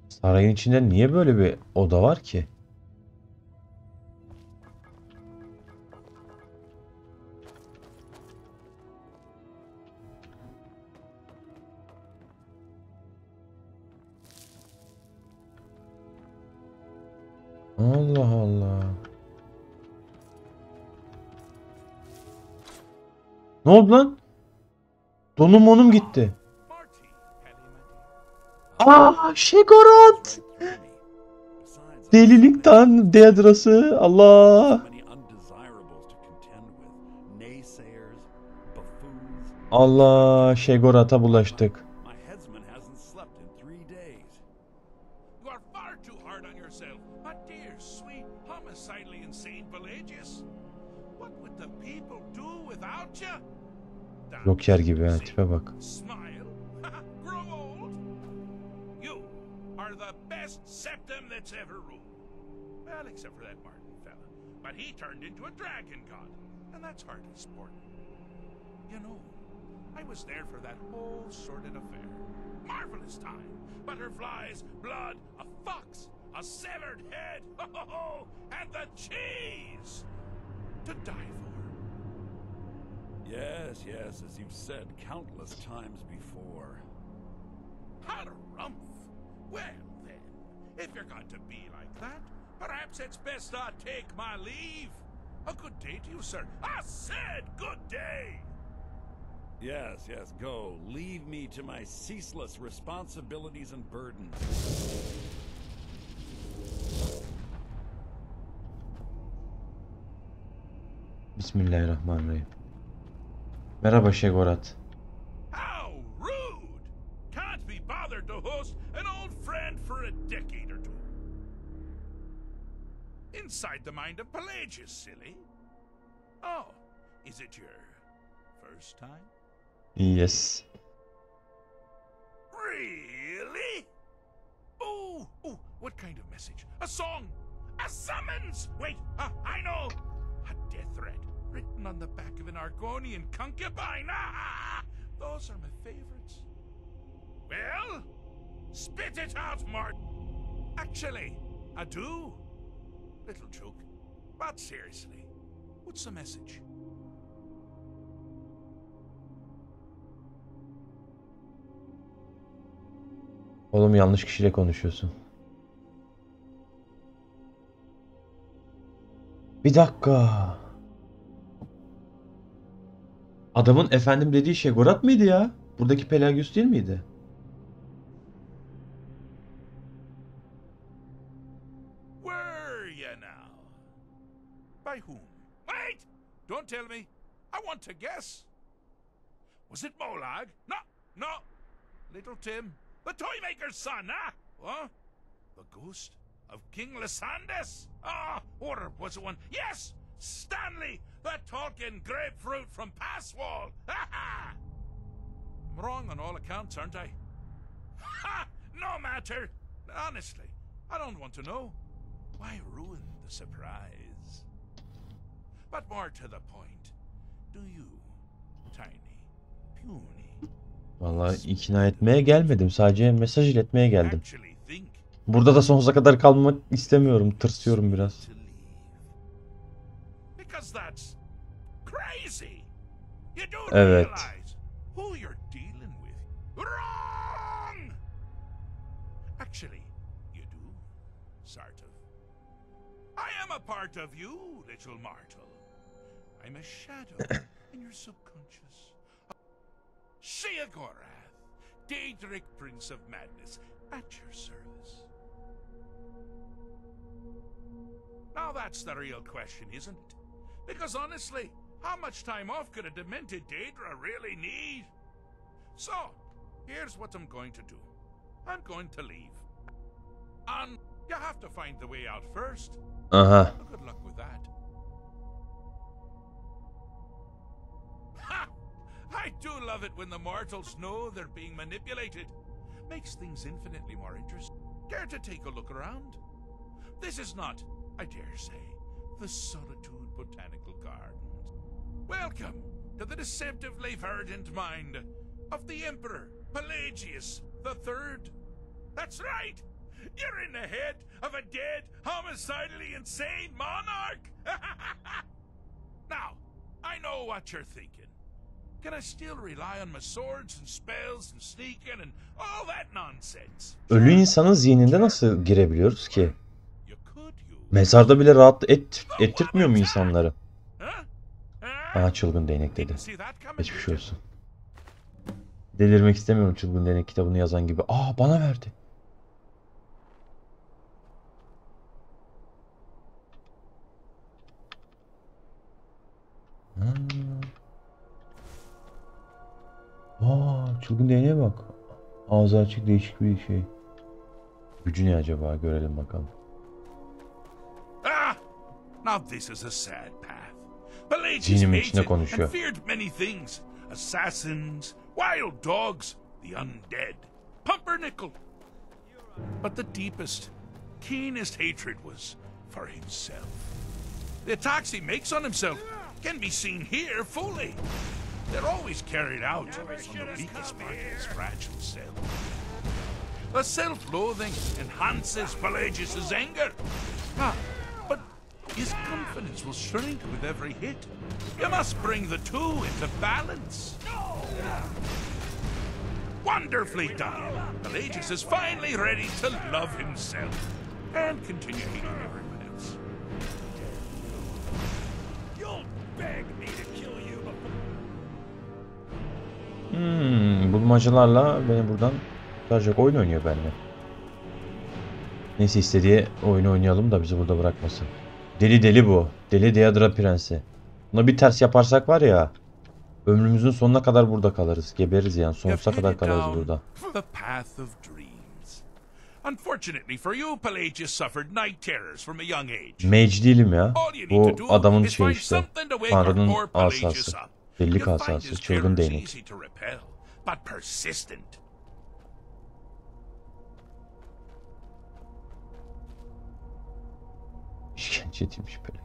[SPEAKER 1] Sarayın içinde niye böyle bir oda var ki? Allah Allah. Ne oldu lan? Donum monum gitti. Sheogorath! Delilikten Deadra'sı. Allah! Allah, Sheogorath'a bulaştık.
[SPEAKER 3] You are far too hard on yourself, my dear, sweet, homicidally insane Pelagius. What would the people do without you?
[SPEAKER 1] Joker gibi ha, tipe bak.
[SPEAKER 3] Smile? Grow old? You are the best septum that's ever ruled. Well, except for that Martin fella. But he turned into a dragon god, and that's hardly sport. You know, I was there for that whole sordid affair. Marvelous time. Butterflies, blood, a fox, a severed head, oh, and the cheese to die for.
[SPEAKER 21] Yes, yes, as you've said countless times before.
[SPEAKER 3] Harumph! Well then, if you're going to be like that, perhaps it's best I take my leave. A good day to you, sir. I said good day!
[SPEAKER 21] Yes, yes, go. Leave me to my ceaseless responsibilities and burdens.
[SPEAKER 1] Bismillahirrahmanirrahim. Merhaba Sheogorath.
[SPEAKER 3] How rude! Can't be bothered to host an old friend for a decade or two. Inside the mind of Pelagius, silly. Oh, is it your first time?
[SPEAKER 1] Yes.
[SPEAKER 3] Really? Oh, what kind of message? A song? A summons? Wait, I know! A death threat written on the back of an Argonian concubine. Those are my favorites. Well, spit it out, Martin. Actually, I do. Little joke. But seriously, what's the message?
[SPEAKER 1] Oğlum yanlış kişiyle konuşuyorsun. Bir dakika. Adamın efendim dediği Sheogorath mıydı ya? Buradaki Pelagius değil miydi?
[SPEAKER 3] Were you now? By whom? Wait! Don't tell me. I want to guess. Was it Molag? No. Little Tim. The Toymaker's son, huh? The ghost
[SPEAKER 21] of King Lysandas? Ah, or was it one? Yes! Stanley, the talking grapefruit from Passwall! Ha ha! I'm wrong on all accounts, aren't I? Ha! No matter! Honestly, I don't want to know. Why ruin the surprise? But more to the point, do you, tiny, puny,
[SPEAKER 1] Vallahi ikna etmeye gelmedim. Sadece mesaj iletmeye geldim. Burada da sonsuza kadar kalmak istemiyorum. Tırsıyorum biraz.
[SPEAKER 21] because that's crazy. You do
[SPEAKER 1] Evet.
[SPEAKER 21] realize who you're dealing with. Wrong! Actually, you do, sort of. I am a part of you, little mortal. I'm a shadow in your subconscious. Sheogorath, Daedric Prince of Madness, at your service. Now that's the real question, isn't it? Because honestly, how much time off could a demented Daedra really need? So, here's what I'm going to do. I'm going to leave. And you have to find the way out first.
[SPEAKER 1] Aha.
[SPEAKER 21] Good luck with that. Ha! I do love it when the mortals know they're being manipulated. Makes things infinitely more interesting. Care to take a look around? This is not, I dare say, the Solitude Botanical Gardens. Welcome to the deceptively verdant mind of the Emperor Pelagius III. That's right! You're in the head of a dead, homicidally insane monarch! Now, I know what you're thinking. Can I still rely on my swords and spells and sneaking and all that nonsense?
[SPEAKER 1] Ölü insanın zihninde nasıl girebiliyoruz ki? Mezarda bile rahat ettirtmiyor mu insanları? Aha, çılgın değnek dedi. Geçmiş olsun. Delirmek istemiyorum çılgın değnek kitabını yazan gibi. Aa, bana verdi. Aa, çılgın değneğe bak. Ağzı açık, değişik bir şey. Gücü ne acaba? Görelim bakalım.
[SPEAKER 21] Ah! Now this is a sad path. Pelagius
[SPEAKER 1] Zihnimin içinde
[SPEAKER 21] hated
[SPEAKER 1] konuşuyor.
[SPEAKER 21] and feared many things. Assassins, wild dogs, the undead, pumpernickel. But the deepest, keenest hatred was for himself. The attacks he makes on himself can be seen here fully. They're always carried out on the weakest part of his fragile self. The self-loathing enhances Pelagius' anger. Ah, but his confidence will shrink with every hit. You must bring the two into balance. Wonderfully done. Pelagius is finally ready to love himself and continue hating everyone else. You'll beg me to kill you before.
[SPEAKER 1] Bulmacalarla beni buradan kurtaracak. Oyun oynuyor benimle. Neyse, istediği oyunu oynayalım da bizi burada bırakmasın. Deli bu. Deli Daedra Prensi. Buna bir ters yaparsak var ya, ömrümüzün sonuna kadar burada kalırız. Gebeririz yani. Sonsuza kadar kalırız burada.
[SPEAKER 21] The path of dreams. Unfortunately for you, Pelagius suffered night terrors from a young age.
[SPEAKER 1] Mage değilim ya. Bu adamın şey işte. Tanrı'nın asası. Delilik asası. Çılgın değnek.
[SPEAKER 21] But persistent.
[SPEAKER 1] İşkence etmiş Pelek.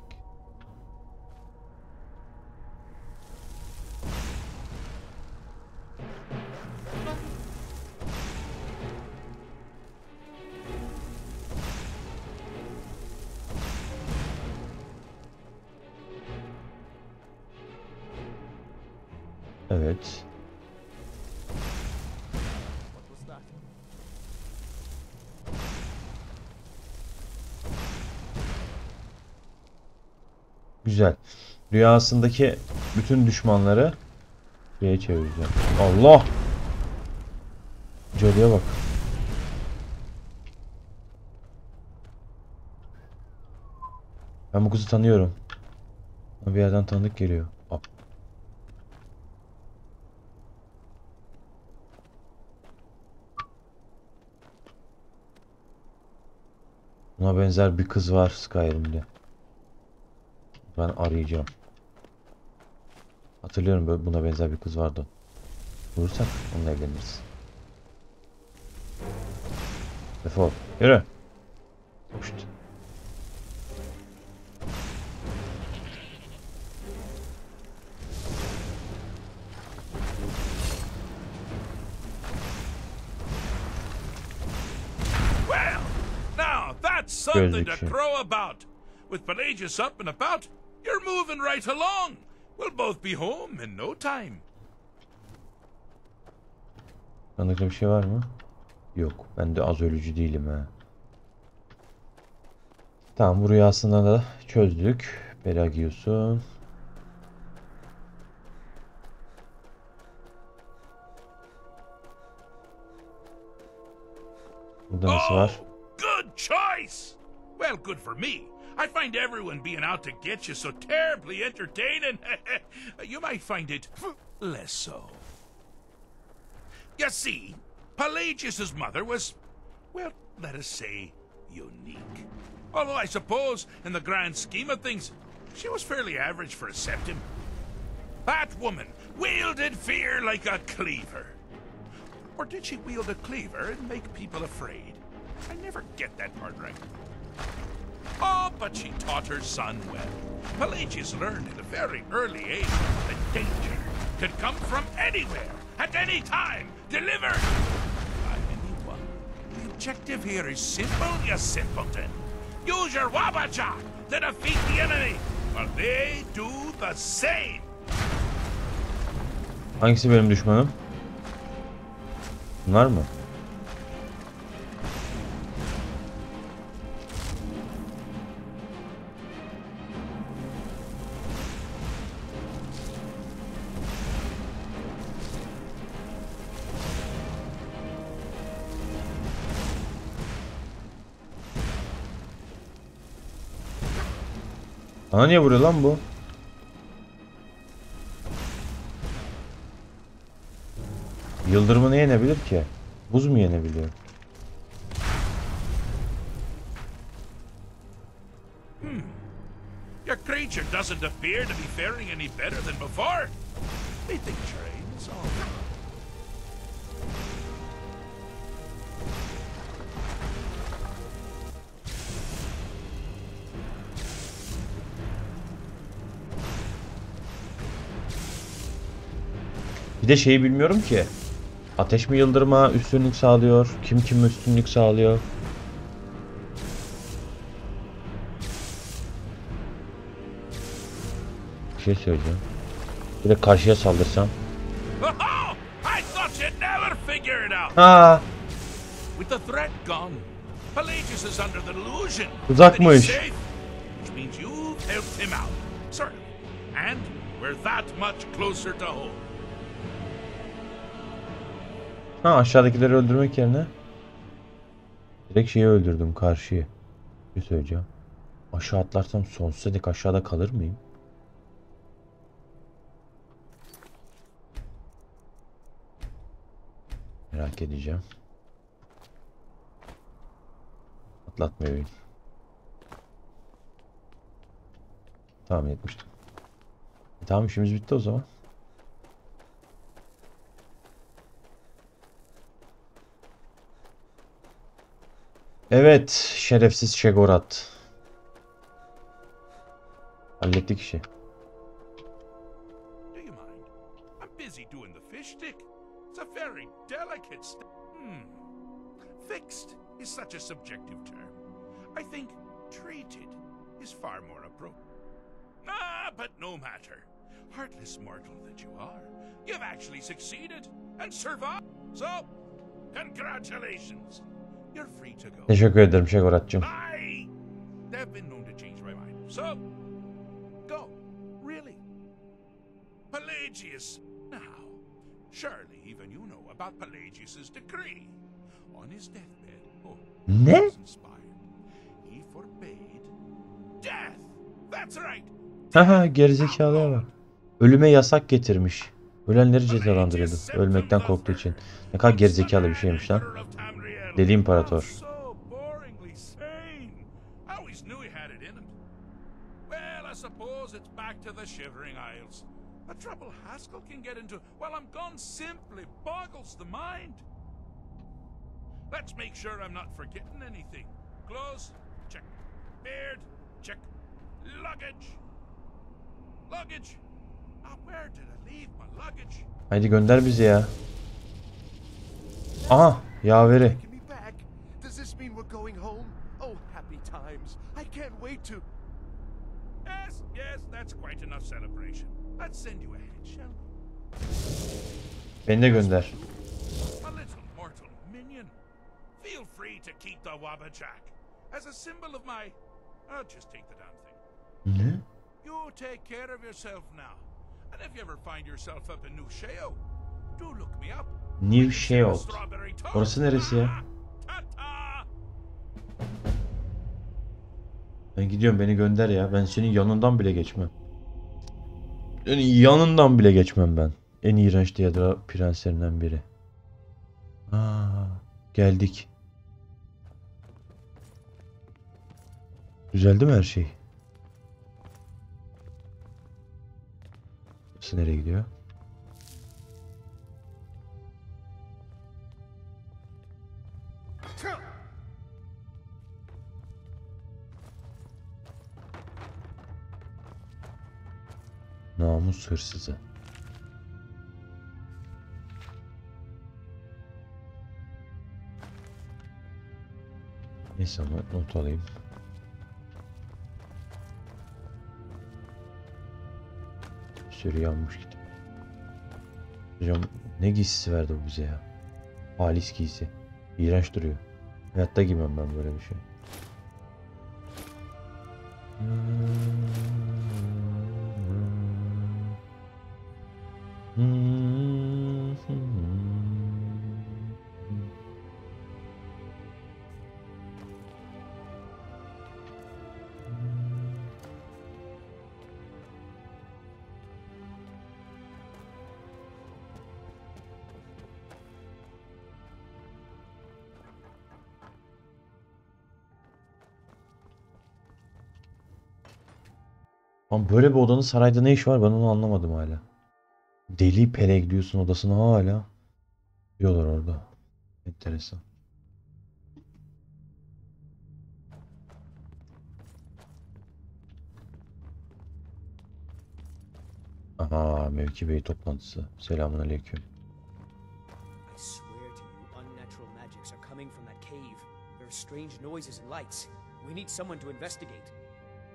[SPEAKER 1] Evet. Güzel. Rüyasındaki bütün düşmanları şeye çevireceğim. Allah! Cadıya bak. Ben bu kızı tanıyorum. Bir yerden tanıdık geliyor. Buna benzer bir kız var Skyrim'de. Ben arayacağım. Hatırlıyorum, böyle buna benzer bir kız vardı. Bulursak onunla evleniriz. Defol. Yürü. Hoşt.
[SPEAKER 21] Well, now that's something to crow about. With Pelagius up and about, you're moving right along. We'll both be home in no time.
[SPEAKER 1] Sandıkta bir şey var mı? Yok. Ben de az ölücü değilim ha. Tamam, bu rüyasında da çözdük. Pelagius'un. Burada nasıl var?
[SPEAKER 21] Good choice! Well, good for me. I find everyone being out to get you so terribly entertaining. You might find it less so. You see, Pelagius's mother was, well, let us say, unique. Although I suppose, in the grand scheme of things, she was fairly average for a septim. That woman wielded fear like a cleaver. Or did she wield a cleaver and make people afraid? I never get that part right. Oh, but she taught her son well. Pelagius learned at a very early age that danger could come from anywhere, at any time, delivered by anyone. The objective here is simple, you simpleton. Use your Wabacha to defeat the enemy, while they do the same.
[SPEAKER 1] Hangisi benim düşmanım? Bunlar mı? Bana niye vuruyor lan bu? Yıldırımı ne yenebilir ki? Buz mu yenebiliyor?
[SPEAKER 21] Your creature doesn't appear to be faring any better than before. We think trains all.
[SPEAKER 1] Bir de şeyi bilmiyorum ki. Ateş mi yıldırıma üstünlük sağlıyor? Kim kime üstünlük sağlıyor? Bir şey söyleyeceğim. Bir de karşıya saldırsam.
[SPEAKER 21] I thought you'd never figure it out.
[SPEAKER 1] Ha.
[SPEAKER 21] With the threat gone, Pelagius is under the delusion
[SPEAKER 1] Uzakmış.
[SPEAKER 21] that he's safe, which means you've helped him out, certainly, and we're that much closer to home.
[SPEAKER 1] Ha, aşağıdakileri öldürmek yerine direkt şeyi öldürdüm, karşıyı. Bir söyleyeceğim. Aşağı atlarsam sonsuza dek aşağıda kalır mıyım? Merak edeceğim. Atlatmıyor oyun. Tahmin etmiştim. Tamam, işimiz bitti o zaman. Evet, şerefsiz Şegorat. Hallettik işi.
[SPEAKER 21] Do you mind? I'm busy doing the fish stick. It's a very delicate Fixed is such a subjective term. I think treated is far more appropriate. But no matter. Heartless mortal that you are, you've actually succeeded and survived. So, congratulations. You're free to go.
[SPEAKER 1] Teşekkür ederim Şegorat'cığım.
[SPEAKER 21] They've been known to change my mind. So, go. Really. Pelagius. Now, surely even you know about Pelagius's decree. On his deathbed,
[SPEAKER 1] Ne?
[SPEAKER 21] he forbade death. That's right.
[SPEAKER 1] Haha, gerizekalıya bak. Ölüme yasak getirmiş. Ölenleri cezalandırıyordu. Ölmekten korktuğu için. Ne kadar gerizekalı bir şeymiş lan. Deli imparator.
[SPEAKER 21] to the Shivering Isles. The trouble Haskell can get into while I'm gone simply boggles the mind. Let's make sure I'm not forgetting anything. Clothes, check. Beard, check. Luggage. Luggage. Now where did I leave my luggage?
[SPEAKER 1] Haydi gönder bizi ya. Aha, yaveri.
[SPEAKER 15] Does this mean we're going home? Oh, happy times. I can't wait to...
[SPEAKER 21] Yes, that's quite enough celebration. Let's send you ahead, shall we?
[SPEAKER 1] Beni de gönder.
[SPEAKER 21] A little mortal minion. Feel free to keep the Wabbajack as a symbol of my... I'll just take the damn thing.
[SPEAKER 1] Ne?
[SPEAKER 21] You take care of yourself now. And if you ever find yourself up in New Sheo, do look me up.
[SPEAKER 1] New Sheo. Orası neresi ya? Ben gidiyorum, beni gönder ya. Ben senin yanından bile geçmem. Senin yanından bile geçmem ben. En iğrenç Diyadra prenslerinden biri. Aa, geldik. Düzeldi mi her şey? Burası nereye gidiyor? Namus hırsızı. Neyse ama not alayım. Bir sürü yanmış kitap. Hocam ne giysisi verdi bu bize ya? Halis giysi. İğrenç duruyor. Hayatta giymem ben böyle bir şey. Ama böyle bir odanın sarayda ne işi var, ben onu anlamadım hala. Deli Peregrius'un odasına hala diyorlar orada. Enteresan. Aha, mevki bey toplantısı. Selamünaleyküm.
[SPEAKER 5] I swear to you, unnatural magics are coming from that cave. There are strange noises and lights. We need someone to investigate.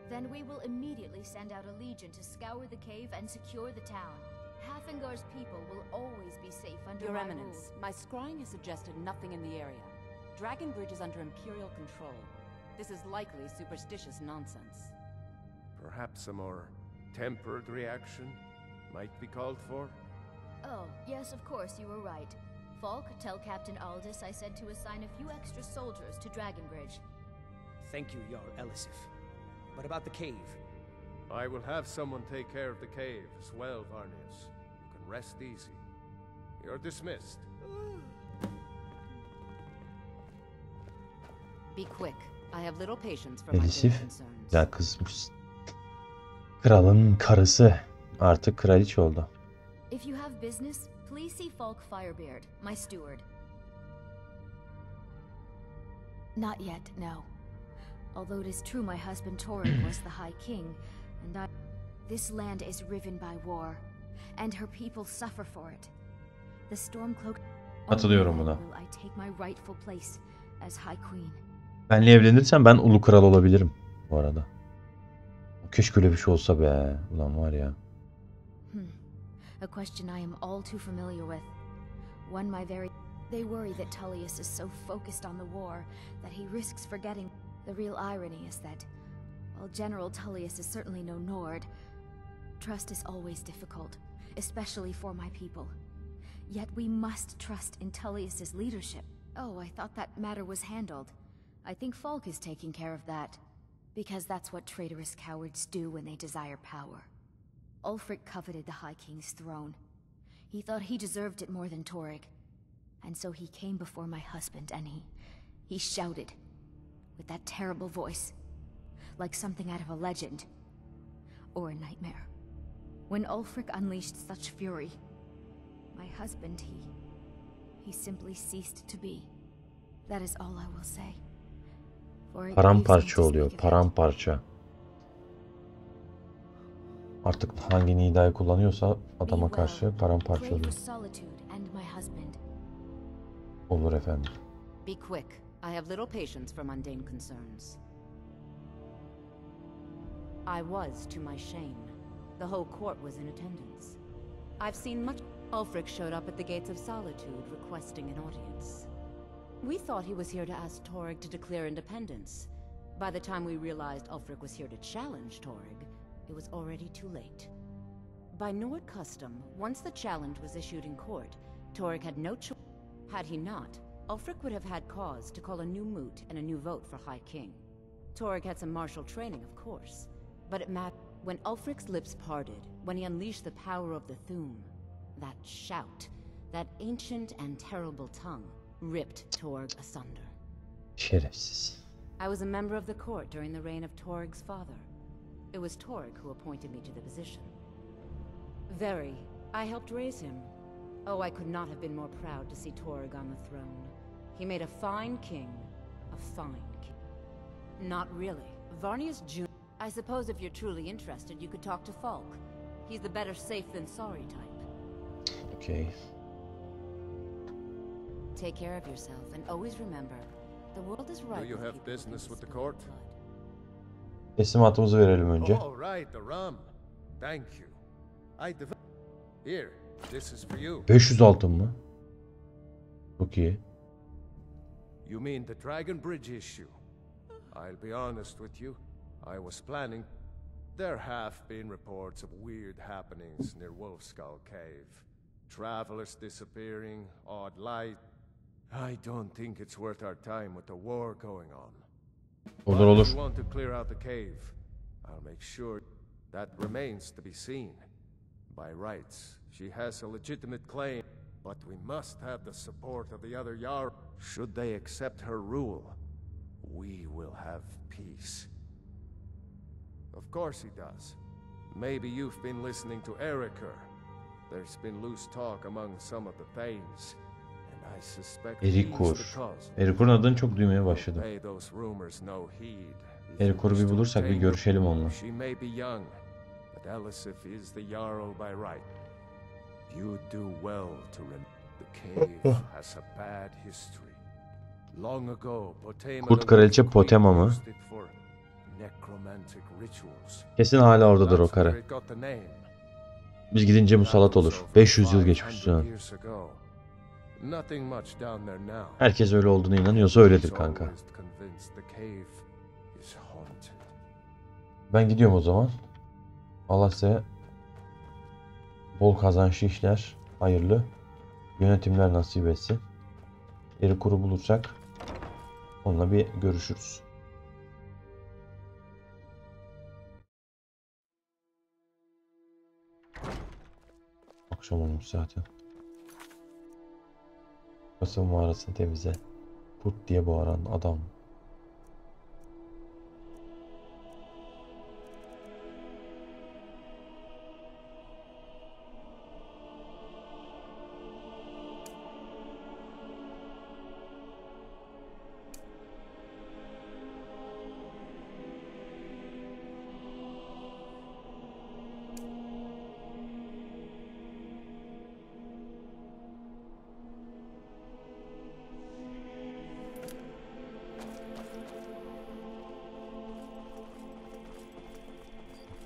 [SPEAKER 22] Then we will immediately send out a legion to scour the cave and secure the town. Hafengar's people will always be safe under
[SPEAKER 10] Your
[SPEAKER 22] my
[SPEAKER 10] Eminence,
[SPEAKER 22] rule.
[SPEAKER 10] my scrying has suggested nothing in the area. Dragonbridge is under Imperial control. This is likely superstitious nonsense.
[SPEAKER 2] Perhaps a more tempered reaction might be called for?
[SPEAKER 22] Oh, yes, of course, you were right. Falk, tell Captain Aldous I said to assign a few extra soldiers to Dragonbridge.
[SPEAKER 5] Thank you, Jarl Elisif. But about the cave?
[SPEAKER 2] I will have someone take care of the cave as well, Varnius. You can rest easy. You're dismissed.
[SPEAKER 10] Be quick. I have little patience for my
[SPEAKER 1] Elisif
[SPEAKER 10] concerns.
[SPEAKER 1] güzel kızmış. Kralın karısı artık kraliçe oldu.
[SPEAKER 22] If you have business, please see Falk Firebeard, my steward. Not yet, no. Although it is true my husband Torrig was the High King, and this land is riven by war, and her people suffer for it. The Stormcloak...
[SPEAKER 1] Katılıyorum buna.
[SPEAKER 22] Will I take my rightful place as High Queen?
[SPEAKER 1] Benle evlenirsen ben ulu kral olabilirim bu arada. Keşke öyle bir şey olsa be. Ulan var ya.
[SPEAKER 22] A question I am all too familiar with. One my very... They worry that Tullius is so focused on the war that he risks forgetting. The real irony is that, while General Tullius is certainly no Nord, trust is always difficult, especially for my people. Yet we must trust in Tullius's leadership. Oh, I thought that matter was handled. I think Falk is taking care of that. Because that's what traitorous cowards do when they desire power. Ulfric coveted the High King's throne. He thought he deserved it more than Torrig. And so he came before my husband and he shouted. With that terrible voice. Like something out of a legend. Or a nightmare. When Ulfric unleashed such fury, my husband, he simply ceased to be. That is all I will say. For it grieves me
[SPEAKER 1] Paramparça
[SPEAKER 22] to
[SPEAKER 1] oluyor.
[SPEAKER 22] speak of it.
[SPEAKER 1] Paramparça. Artık hangi nidayı kullanıyorsa adama karşı paramparça
[SPEAKER 22] Pray for
[SPEAKER 1] oluyor.
[SPEAKER 22] solitude and my husband.
[SPEAKER 1] Olur efendim.
[SPEAKER 10] Be quick. I have little patience for mundane concerns. I was, to my shame. The whole court was in attendance. I've seen much. Ulfric showed up at the Gates of Solitude requesting an audience. We thought he was here to ask Torygg to declare independence. By the time we realized Ulfric was here to challenge Torygg, it was already too late. By Nord custom, once the challenge was issued in court, Torygg had no choice. Had he not, Ulfric would have had cause to call a new moot and a new vote for High King. Torygg had some martial training, of course, but it mattered. When Ulfric's lips parted, when he unleashed the power of the Thu'um, that shout, that ancient and terrible tongue, ripped Torygg asunder.
[SPEAKER 1] Şerefsiz.
[SPEAKER 10] I was a member of the court during the reign of Torygg's father. It was Torygg who appointed me to the position. Very. I helped raise him. Oh, I could not have been more proud to see Torygg on the throne. He made a fine king. A fine king. Not really. Varnius Jr. I suppose if you're truly interested, you could talk to Falk. He's the better safe than sorry type.
[SPEAKER 1] Okay.
[SPEAKER 10] Take care of yourself and always remember, the world is right.
[SPEAKER 2] Do you have business with the court?
[SPEAKER 1] Teslimatımızı verelim önce.
[SPEAKER 2] All right, the rum. Thank you. Here, this is for you.
[SPEAKER 1] 500 altın mı? Çok iyi.
[SPEAKER 2] You mean the Dragon Bridge issue? I'll be honest with you. I was planning. There have been reports of weird happenings near Wolfskull Cave. Travelers disappearing, odd light. I don't think it's worth our time with the war going on.
[SPEAKER 1] Olur olur.
[SPEAKER 2] If you want to clear out the cave, I'll make sure that remains to be seen. By rights, she has a legitimate claim, but we must have the support of the other Jarl. Should they accept her rule, we will have peace. Of course he does. Maybe you've been listening to Erikur. There's been loose talk among some of the Thanes, and I suspect he's
[SPEAKER 1] Erikur.
[SPEAKER 2] the cause.
[SPEAKER 1] Erikur'un adını çok duymaya başladım.
[SPEAKER 2] Pay those rumors no heed.
[SPEAKER 1] Erikur'u bir bulursak bir görüşelim onunla.
[SPEAKER 2] She may be young, but Elisif is the Jarl by right. You do well to remember the cave has a bad history. Long ago, Potema
[SPEAKER 1] Kurt Kraliçe Potema mı?
[SPEAKER 2] used it for necromantic rituals.
[SPEAKER 1] Kesin hala oradadır o
[SPEAKER 2] That's where
[SPEAKER 1] karı.
[SPEAKER 2] it got the name.
[SPEAKER 1] Biz gidince musallat olur. 500 yıl geçmiş sonra.
[SPEAKER 2] Years ago. Nothing much down there now.
[SPEAKER 1] Herkes öyle olduğuna inanıyorsa öyledir
[SPEAKER 2] He's
[SPEAKER 1] kanka.
[SPEAKER 2] always convinced the cave is haunted.
[SPEAKER 1] Ben gidiyorum o zaman. Allah size bol kazançlı işler, hayırlı yönetimler nasip etsin. Erikur'u bulursak onunla bir görüşürüz. Akşam olmuş zaten. Kasım mağarasını temizle. Put diye bağıran adam.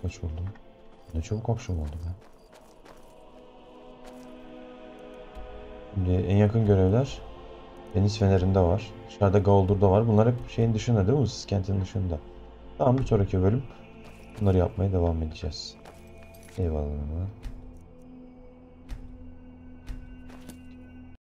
[SPEAKER 1] Kaç oldu? Ne çabuk akşam oldu be. Şimdi en yakın görevler Deniz Feneri'nde var. Dışarıda Gauldur'da var. Bunlar hep şeyin dışında değil mi? Siz kentin dışında. Tamam, bir sonraki bölüm bunları yapmaya devam edeceğiz. Eyvallah.